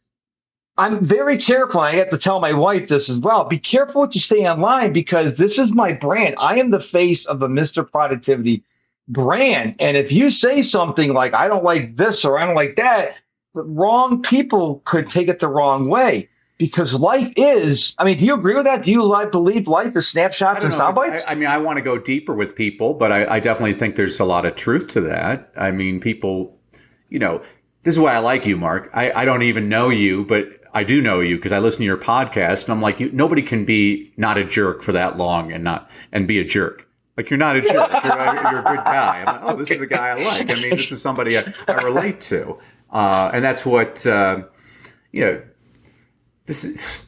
I'm very careful. And I have to tell my wife this as well. Be careful what you say online, because this is my brand. I am the face of the Mr. Productivity brand. And if you say something like, I don't like this or I don't like that, the wrong people could take it the wrong way. Because life is, I mean, do you agree with that? Do you believe life is snapshots and sound bites? I mean, I want to go deeper with people, but I definitely think there's a lot of truth to that. I mean, people, this is why I like you, Mark. I don't even know you, but I do know you because I listen to your podcast, and I'm like, nobody can be not a jerk for that long and be a jerk. Like, you're not a jerk. You're a good guy. I'm like, this is a guy I like. I mean, this is somebody I relate to, and that's what This is,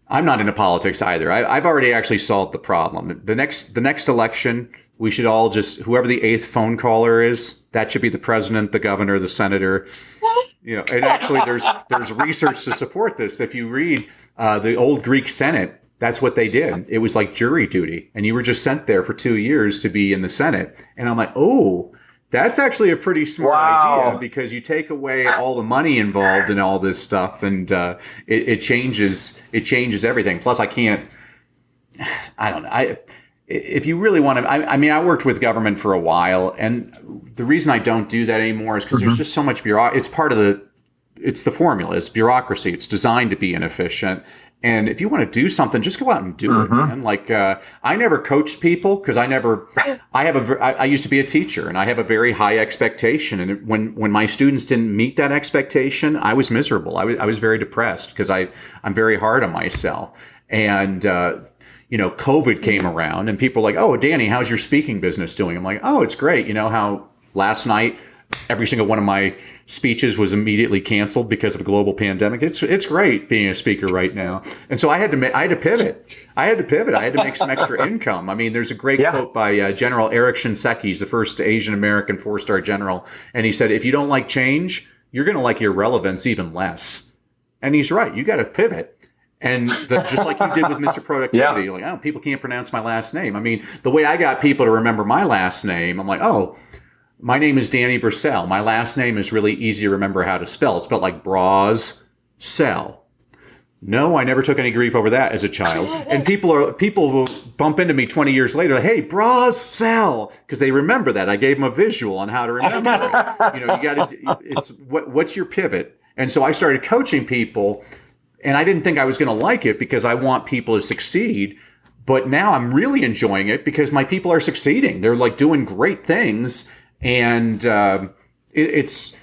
I'm not into politics either. I've already actually solved the problem. The next election, we should all just, whoever the 8th phone caller is, that should be the president, the governor, the senator. And actually there's research to support this. If you read the old Greek Senate, that's what they did. It was like jury duty, and you were just sent there for 2 years to be in the Senate. And I'm like, that's actually a pretty smart idea, because you take away all the money involved in all this stuff, and it changes everything. Plus, I don't know. If you really want to, I mean, I worked with government for a while, and the reason I don't do that anymore is because there's just so much bureaucracy. It's the formula. It's bureaucracy. It's designed to be inefficient. And if you want to do something, just go out and do it, man. Like, I never coached people because I used to be a teacher, and I have a very high expectation. And when my students didn't meet that expectation, I was miserable. I was very depressed because I'm very hard on myself. And, COVID came around, and people were like, oh, Danny, how's your speaking business doing? I'm like, oh, it's great. You know how last night every single one of my speeches was immediately canceled because of a global pandemic. It's great being a speaker right now. And so I had to pivot. I had to make some extra income. I mean, there's a great quote by General Eric Shinseki. He's the first Asian American 4-star general. And he said, if you don't like change, you're going to like your relevance even less. And he's right. You got to pivot. And just like you did with Mr. Productivity, you're like, people can't pronounce my last name. I mean, the way I got people to remember my last name, I'm like, my name is Danny Brassell. My last name is really easy to remember how to spell. It's spelled like Brassell. No, I never took any grief over that as a child. And people will bump into me 20 years later, like, hey, Brassell, because they remember that. I gave them a visual on how to remember it. You got to. It's what's your pivot? And so I started coaching people, and I didn't think I was going to like it because I want people to succeed. But now I'm really enjoying it because my people are succeeding. They're like doing great things. And it's,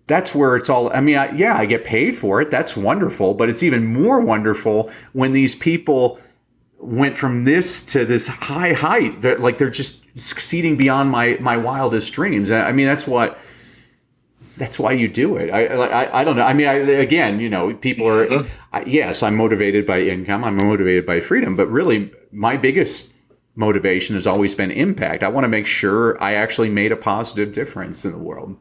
that's where it's all, I mean, I get paid for it. That's wonderful. But it's even more wonderful when these people went from this to this high height. They're just succeeding beyond my wildest dreams. I mean, that's why you do it. I don't know. I mean, people are, yes, I'm motivated by income. I'm motivated by freedom. But really, my biggest motivation has always been impact. I want to make sure I actually made a positive difference in the world.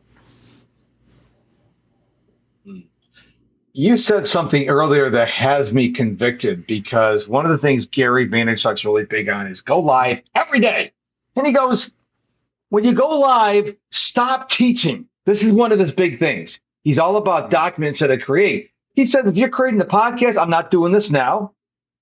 You said something earlier that has me convicted, because one of the things Gary Vaynerchuk's really big on is go live every day. And he goes, when you go live, stop teaching. This is one of his big things. He's all about document instead of create. He said, if you're creating a podcast, I'm not doing this now.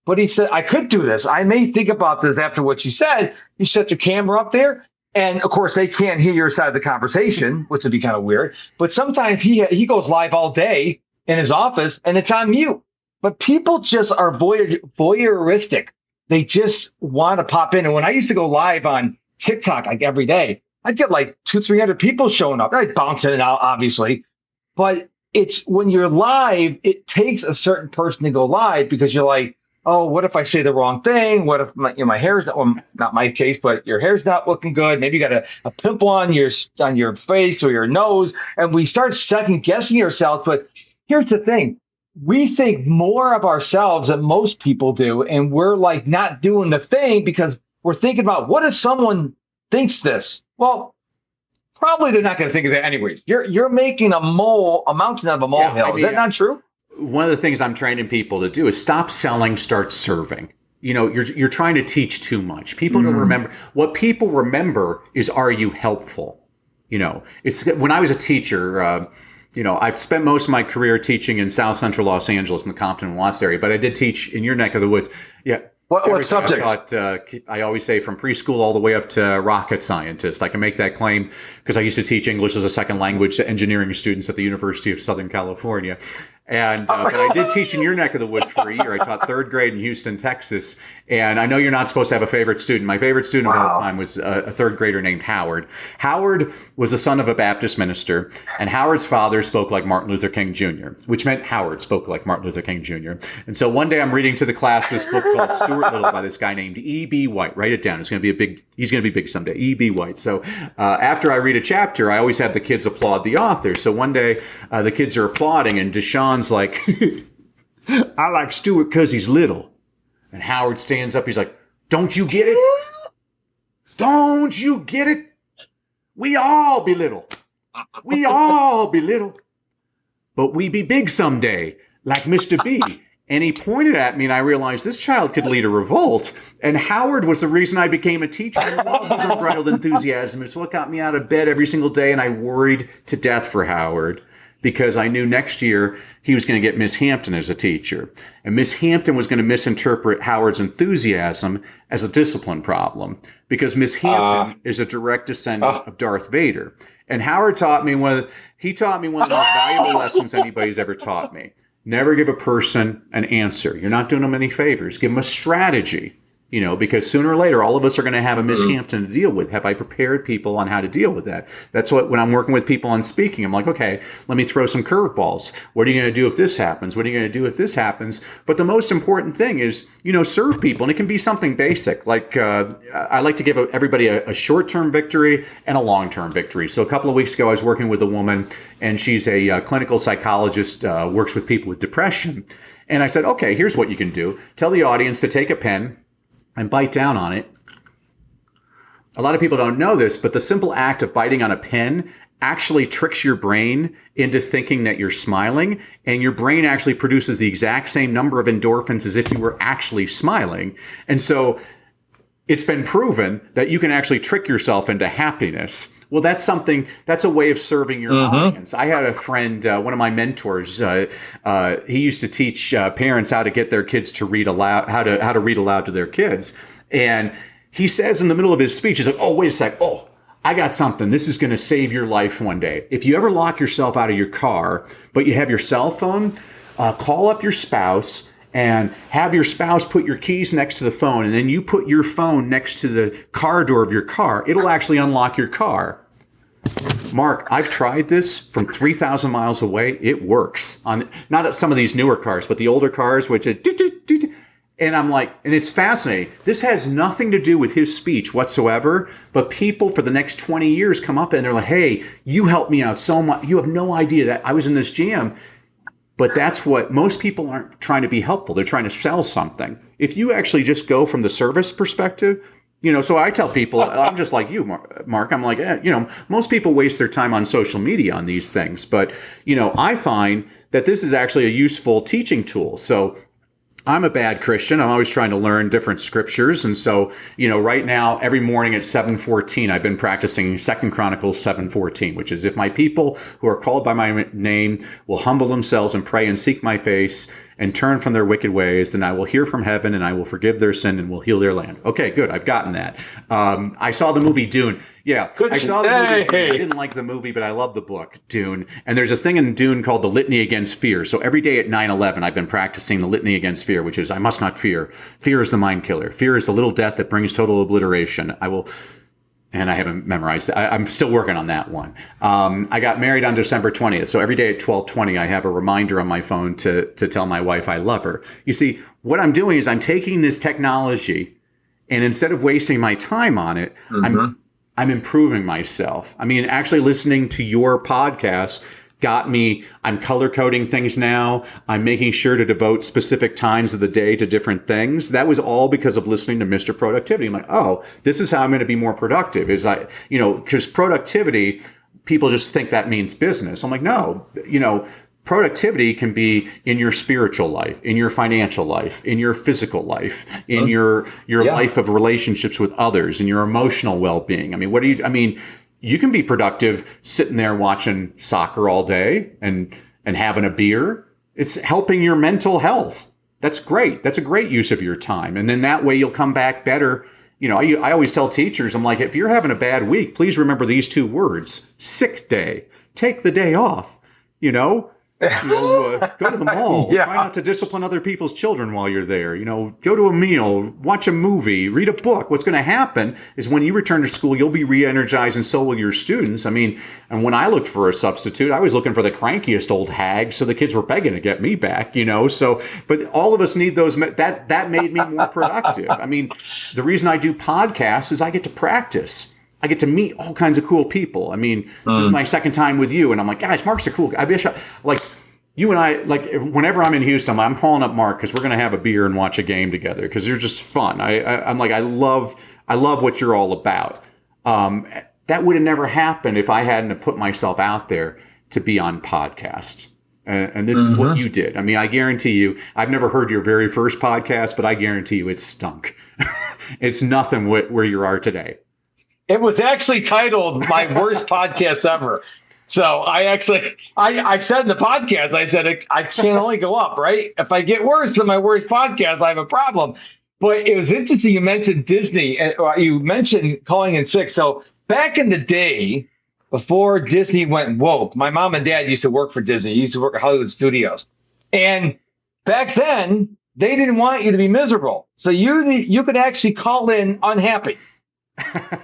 But he said, I could do this. I may think about this after what you said. You set your camera up there. And, of course, they can't hear your side of the conversation, which would be kind of weird. But sometimes he goes live all day in his office, and it's on mute. But people just are voyeuristic. They just want to pop in. And when I used to go live on TikTok like every day, I'd get like 200-300 people showing up. I'd bounce in and out, obviously. But it's when you're live, it takes a certain person to go live, because you're like, oh, what if I say the wrong thing? What if my hair's not, well, not my case, but your hair's not looking good. Maybe you got a pimple on your face or your nose. And we start second guessing ourselves. But here's the thing. We think more of ourselves than most people do. And we're like not doing the thing because we're thinking about, what if someone thinks this? Well, probably they're not going to think of that anyways. You're making a mountain out of a molehill. Is that not true? One of the things I'm training people to do is stop selling, start serving. You're trying to teach too much. People don't remember. What people remember is, are you helpful? It's when I was a teacher. I've spent most of my career teaching in South Central Los Angeles in the Compton and Watts area, but I did teach in your neck of the woods. Yeah. What subject? I always say from preschool all the way up to rocket scientist. I can make that claim because I used to teach English as a second language to engineering students at the University of Southern California. But I did teach in your neck of the woods for a year. I taught third grade in Houston, Texas. And I know you're not supposed to have a favorite student. My favorite student of all time was a third grader named Howard. Howard was the son of a Baptist minister, and Howard's father spoke like Martin Luther King Jr., which meant Howard spoke like Martin Luther King Jr. And so one day I'm reading to the class this book called Stuart Little by this guy named E.B. White. Write it down. He's going to be big someday. E.B. White. So after I read a chapter, I always have the kids applaud the author. So one day the kids are applauding, and Deshaun's like, I like Stuart because he's little. And Howard stands up. He's like, don't you get it? Don't you get it? We all be little. We all be little. But we be big someday, like Mr. B. And he pointed at me, and I realized this child could lead a revolt. And Howard was the reason I became a teacher. I love his unbridled enthusiasm. It's what got me out of bed every single day, and I worried to death for Howard because I knew next year he was going to get Miss Hampton as a teacher. And Miss Hampton was going to misinterpret Howard's enthusiasm as a discipline problem because Miss Hampton is a direct descendant of Darth Vader. And Howard taught me one of the most valuable lessons anybody's ever taught me. Never give a person an answer. You're not doing them any favors. Give them a strategy. Because sooner or later, all of us are going to have a Miss Hampton to deal with. Have I prepared people on how to deal with that? That's what, when I'm working with people on speaking, I'm like, okay, let me throw some curveballs. What are you going to do if this happens? What are you going to do if this happens? But the most important thing is, serve people. And it can be something basic. Like, I like to give everybody a short-term victory and a long-term victory. So a couple of weeks ago, I was working with a woman, and she's a clinical psychologist, works with people with depression. And I said, okay, here's what you can do. Tell the audience to take a pen and bite down on it. A lot of people don't know this, but the simple act of biting on a pen actually tricks your brain into thinking that you're smiling, and your brain actually produces the exact same number of endorphins as if you were actually smiling. And so it's been proven that you can actually trick yourself into happiness. Well, that's a way of serving your audience. I had a friend, one of my mentors, he used to teach parents how to get their kids to read aloud, how to read aloud to their kids. And he says in the middle of his speech, he's like, oh, wait a sec. Oh, I got something. This is going to save your life one day. If you ever lock yourself out of your car, but you have your cell phone, call up your spouse and have your spouse put your keys next to the phone, and then you put your phone next to the car door of your car. It'll actually unlock your car. Mark, I've tried this from 3,000 miles away. It works on not at some of these newer cars, but the older cars, which is and I'm like, and it's fascinating. This has nothing to do with his speech whatsoever, but people for the next 20 years come up and they're like, hey, you helped me out so much. You have no idea that I was in this jam. But that's what most people aren't trying to be helpful. They're trying to sell something. If you actually just go from the service perspective, so I tell people, I'm just like you, Mark. I'm like, most people waste their time on social media on these things. But, I find that this is actually a useful teaching tool. So I'm a bad Christian. I'm always trying to learn different scriptures. And so, right now, every morning at 7:14, I've been practicing 2 Chronicles 7:14, which is if my people who are called by my name will humble themselves and pray and seek my face and turn from their wicked ways, then I will hear from heaven and I will forgive their sin and will heal their land. Okay, good. I've gotten that. I saw the movie Dune. Yeah, I saw the movie Dune. I didn't like the movie, but I love the book, Dune. And there's a thing in Dune called the Litany Against Fear. So every day at 9/11, I've been practicing the Litany Against Fear, which is I must not fear. Fear is the mind killer. Fear is the little death that brings total obliteration. And I haven't memorized it. I'm still working on that one. I got married on December 20th. So every day at 12:20, I have a reminder on my phone to tell my wife I love her. You see, what I'm doing is I'm taking this technology, and instead of wasting my time on it, I'm improving myself. I mean, actually listening to your podcast got me, I'm color coding things now. I'm making sure to devote specific times of the day to different things. That was all because of listening to Mr. Productivity. I'm like, oh, this is how I'm going to be more productive. Because productivity, people just think that means business. I'm like, no, productivity can be in your spiritual life, in your financial life, in your physical life, in your life of relationships with others, in your emotional well-being. You can be productive sitting there watching soccer all day and having a beer. It's helping your mental health. That's great. That's a great use of your time. And then that way you'll come back better. You know, I always tell teachers, I'm like, if you're having a bad week, please remember these 2 words: sick day. Take the day off. You know, go to the mall. Yeah. Try not to discipline other people's children while you're there. You know, go to a meal, watch a movie, read a book. What's going to happen is when you return to school, you'll be re-energized, and so will your students. I mean, and when I looked for a substitute, I was looking for the crankiest old hag, so the kids were begging to get me back, you know. So, but all of us need those. That made me more productive. I mean, the reason I do podcasts is I get to practice. I get to meet all kinds of cool people. I mean, this is my second time with you, and I'm like, guys, Mark's a cool guy. Like, you and I, like, whenever I'm in Houston, I'm calling up Mark because we're going to have a beer and watch a game together because they're just fun. I'm like, I love what you're all about. That would have never happened if I hadn't have put myself out there to be on podcasts. And this is what you did. I mean, I guarantee you, I've never heard your very first podcast, but I guarantee you it stunk. It's nothing where you are today. It was actually titled "My Worst Podcast Ever." So I said in the podcast, I said I can only go up, right? If I get worse than my worst podcast, I have a problem. But it was interesting you mentioned Disney, and you mentioned calling in sick. So back in the day, before Disney went woke, my mom and dad used to work for Disney. Used to work at Hollywood Studios, and back then they didn't want you to be miserable. So you could actually call in unhappy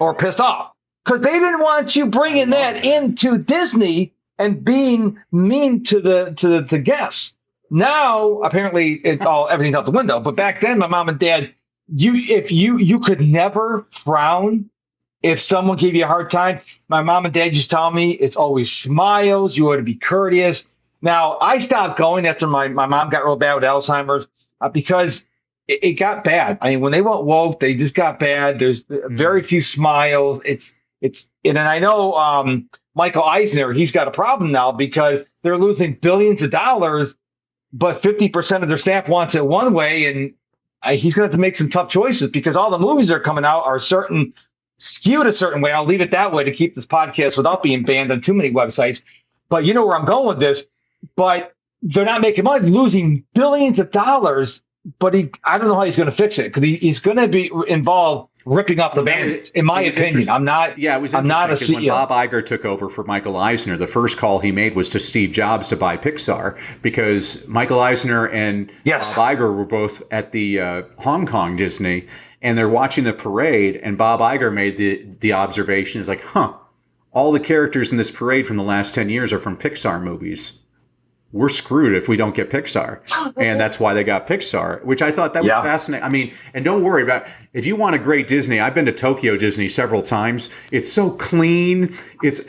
or pissed off, because they didn't want you bringing that into Disney and being mean to the guests. Now, apparently, everything's out the window. But back then, my mom and dad, you could never frown if someone gave you a hard time. My mom and dad just tell me it's always smiles. You ought to be courteous. Now, I stopped going after my mom got real bad with Alzheimer's because it got bad. I mean, when they went woke, they just got bad. There's very few smiles. And I know Michael Eisner, he's got a problem now because they're losing billions of dollars, but 50% of their staff wants it one way, and he's going to have to make some tough choices because all the movies that are coming out are skewed a certain way. I'll leave it that way to keep this podcast without being banned on too many websites. But you know where I'm going with this. But they're not making money, losing billions of dollars. But I don't know how he's going to fix it because he's going to be involved ripping up the Band-Aids, in my opinion. I'm not. Yeah, it was. I'm not a CEO. When Bob Iger took over for Michael Eisner, the first call he made was to Steve Jobs to buy Pixar because Michael Eisner and Bob Iger were both at the Hong Kong Disney, and they're watching the parade. And Bob Iger made the observation: "Is like, all the characters in this parade from the last 10 years are from Pixar movies. We're screwed if we don't get Pixar." And that's why they got Pixar, which I thought that was fascinating. I mean, and don't worry about, if you want a great Disney, I've been to Tokyo Disney several times. It's so clean. It's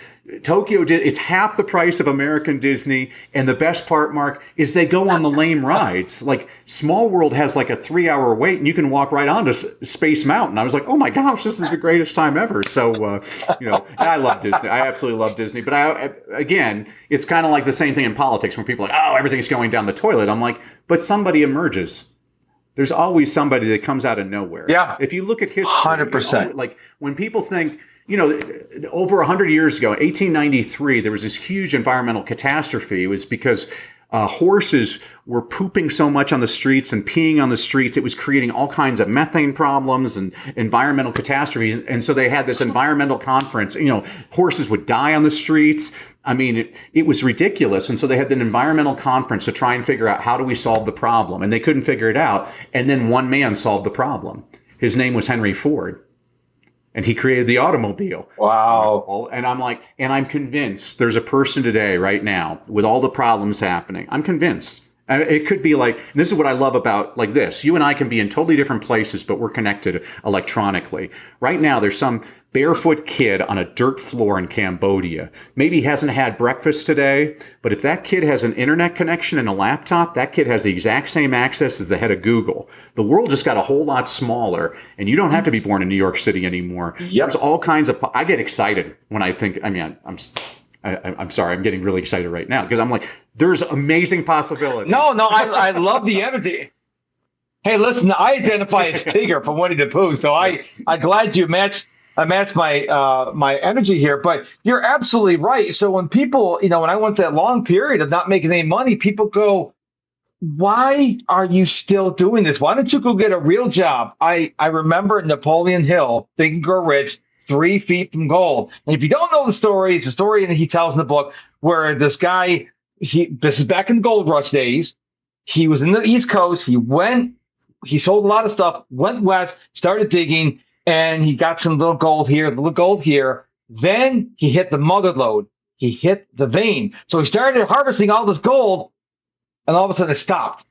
half the price of American Disney. And the best part, Mark, is they go on the lame rides. Like Small World has like a 3-hour wait and you can walk right onto Space Mountain. I was like, oh my gosh, this is the greatest time ever. So, I love Disney. I absolutely love Disney. But again, it's kind of like the same thing in politics when people are like, oh, everything's going down the toilet. I'm like, but somebody emerges. There's always somebody that comes out of nowhere. Yeah. If you look at history, 100%. Like when people think, over 100 years ago, 1893, there was this huge environmental catastrophe. It was because horses were pooping so much on the streets and peeing on the streets. It was creating all kinds of methane problems and environmental catastrophe. And so they had this environmental conference. Horses would die on the streets. I mean, it was ridiculous. And so they had an environmental conference to try and figure out, how do we solve the problem? And they couldn't figure it out. And then one man solved the problem. His name was Henry Ford. And he created the automobile. Wow. And I'm like, and I'm convinced there's a person today, right now, with all the problems happening. I'm convinced. And it could be like, this is what I love about like this. You and I can be in totally different places, but we're connected electronically. Right now, there's some barefoot kid on a dirt floor in Cambodia. Maybe he hasn't had breakfast today, but if that kid has an internet connection and a laptop, that kid has the exact same access as the head of Google. The world just got a whole lot smaller, and you don't have to be born in New York City anymore. Yep. There's all kinds of, I get excited when I think, I'm sorry, I'm getting really excited right now because I'm like, there's amazing possibilities. No, I love the energy. Hey, listen, I identify as Tigger from Winnie the Pooh, so I'm glad you matched I match my my energy here, but you're absolutely right. So when people, when I went that long period of not making any money, people go, "Why are you still doing this? Why don't you go get a real job?" I remember Napoleon Hill, Think and Grow Rich, 3 feet from gold. And if you don't know the story, it's a story that he tells in the book where this guy, this is back in the gold rush days. He was in the East Coast. He sold a lot of stuff, went west, started digging, and he got some little gold here, little gold here. Then he hit the mother lode. He hit the vein. So he started harvesting all this gold, and all of a sudden it stopped.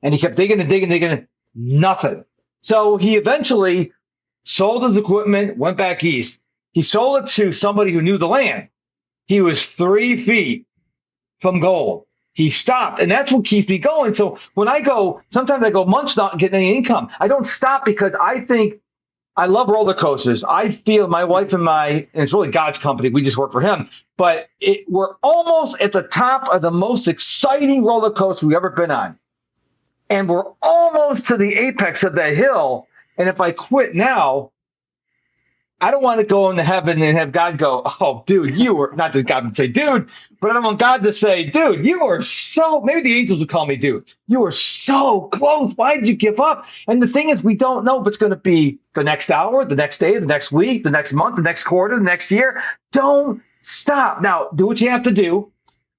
And he kept digging and digging, digging, nothing. So he eventually sold his equipment, went back east. He sold it to somebody who knew the land. He was 3 feet from gold. He stopped, and that's what keeps me going. So when I go, sometimes I go months not getting any income. I don't stop because I think I love roller coasters. I feel my wife and it's really God's company. We just work for him. But we're almost at the top of the most exciting roller coaster we've ever been on. And we're almost to the apex of that hill. And if I quit now, I don't want to go into heaven and have God go, "Oh, dude, you were," not that God would say, "Dude," but I don't want God to say, "Dude, you were so," maybe the angels would call me "dude. You were so close. Why did you give up?" And the thing is, we don't know if it's going to be the next hour, the next day, the next week, the next month, the next quarter, the next year. Don't stop. Now, do what you have to do.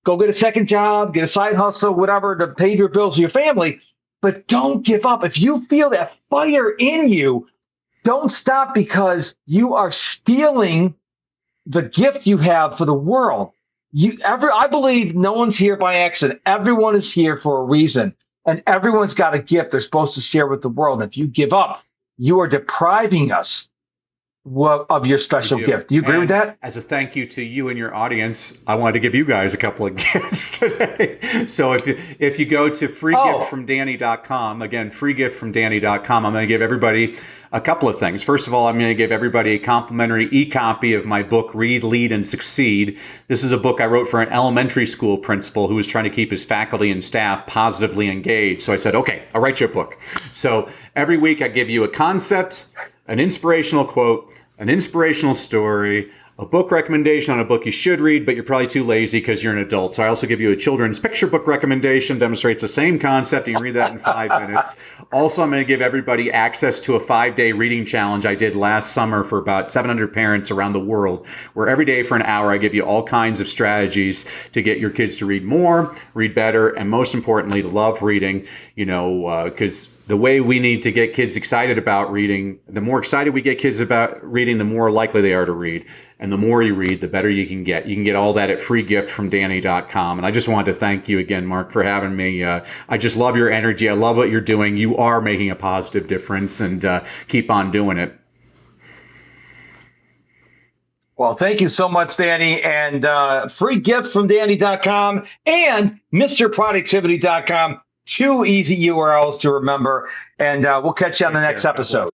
Go get a second job, get a side hustle, whatever, to pay your bills for your family. But don't give up. If you feel that fire in you, don't stop, because you are stealing the gift you have for the world. I believe no one's here by accident. Everyone is here for a reason, and everyone's got a gift they're supposed to share with the world. And if you give up, you are depriving us of your special gift. Do you agree with that? As a thank you to you and your audience, I wanted to give you guys a couple of gifts today. So if you go to freegiftfromdanny.com, again, freegiftfromdanny.com, I'm going to give everybody a couple of things. First of all, I'm going to give everybody a complimentary e-copy of my book, Read, Lead, and Succeed. This is a book I wrote for an elementary school principal who was trying to keep his faculty and staff positively engaged. So I said, okay, I'll write you a book. So every week I give you a concept, an inspirational quote, an inspirational story, a book recommendation on a book you should read, but you're probably too lazy because you're an adult. So I also give you a children's picture book recommendation, demonstrates the same concept. You can read that in 5 minutes. Also, I'm going to give everybody access to a 5-day reading challenge I did last summer for about 700 parents around the world, where every day for an hour, I give you all kinds of strategies to get your kids to read more, read better, and most importantly, to love reading, because the way we need to get kids excited about reading, the more excited we get kids about reading, the more likely they are to read. And the more you read, the better you can get. You can get all that at freegiftfromdanny.com. And I just wanted to thank you again, Mark, for having me. I just love your energy. I love what you're doing. You are making a positive difference, and keep on doing it. Well, thank you so much, Danny. And freegiftfromdanny.com and MrProductivity.com. 2 easy URLs to remember. And we'll catch you on the next episode.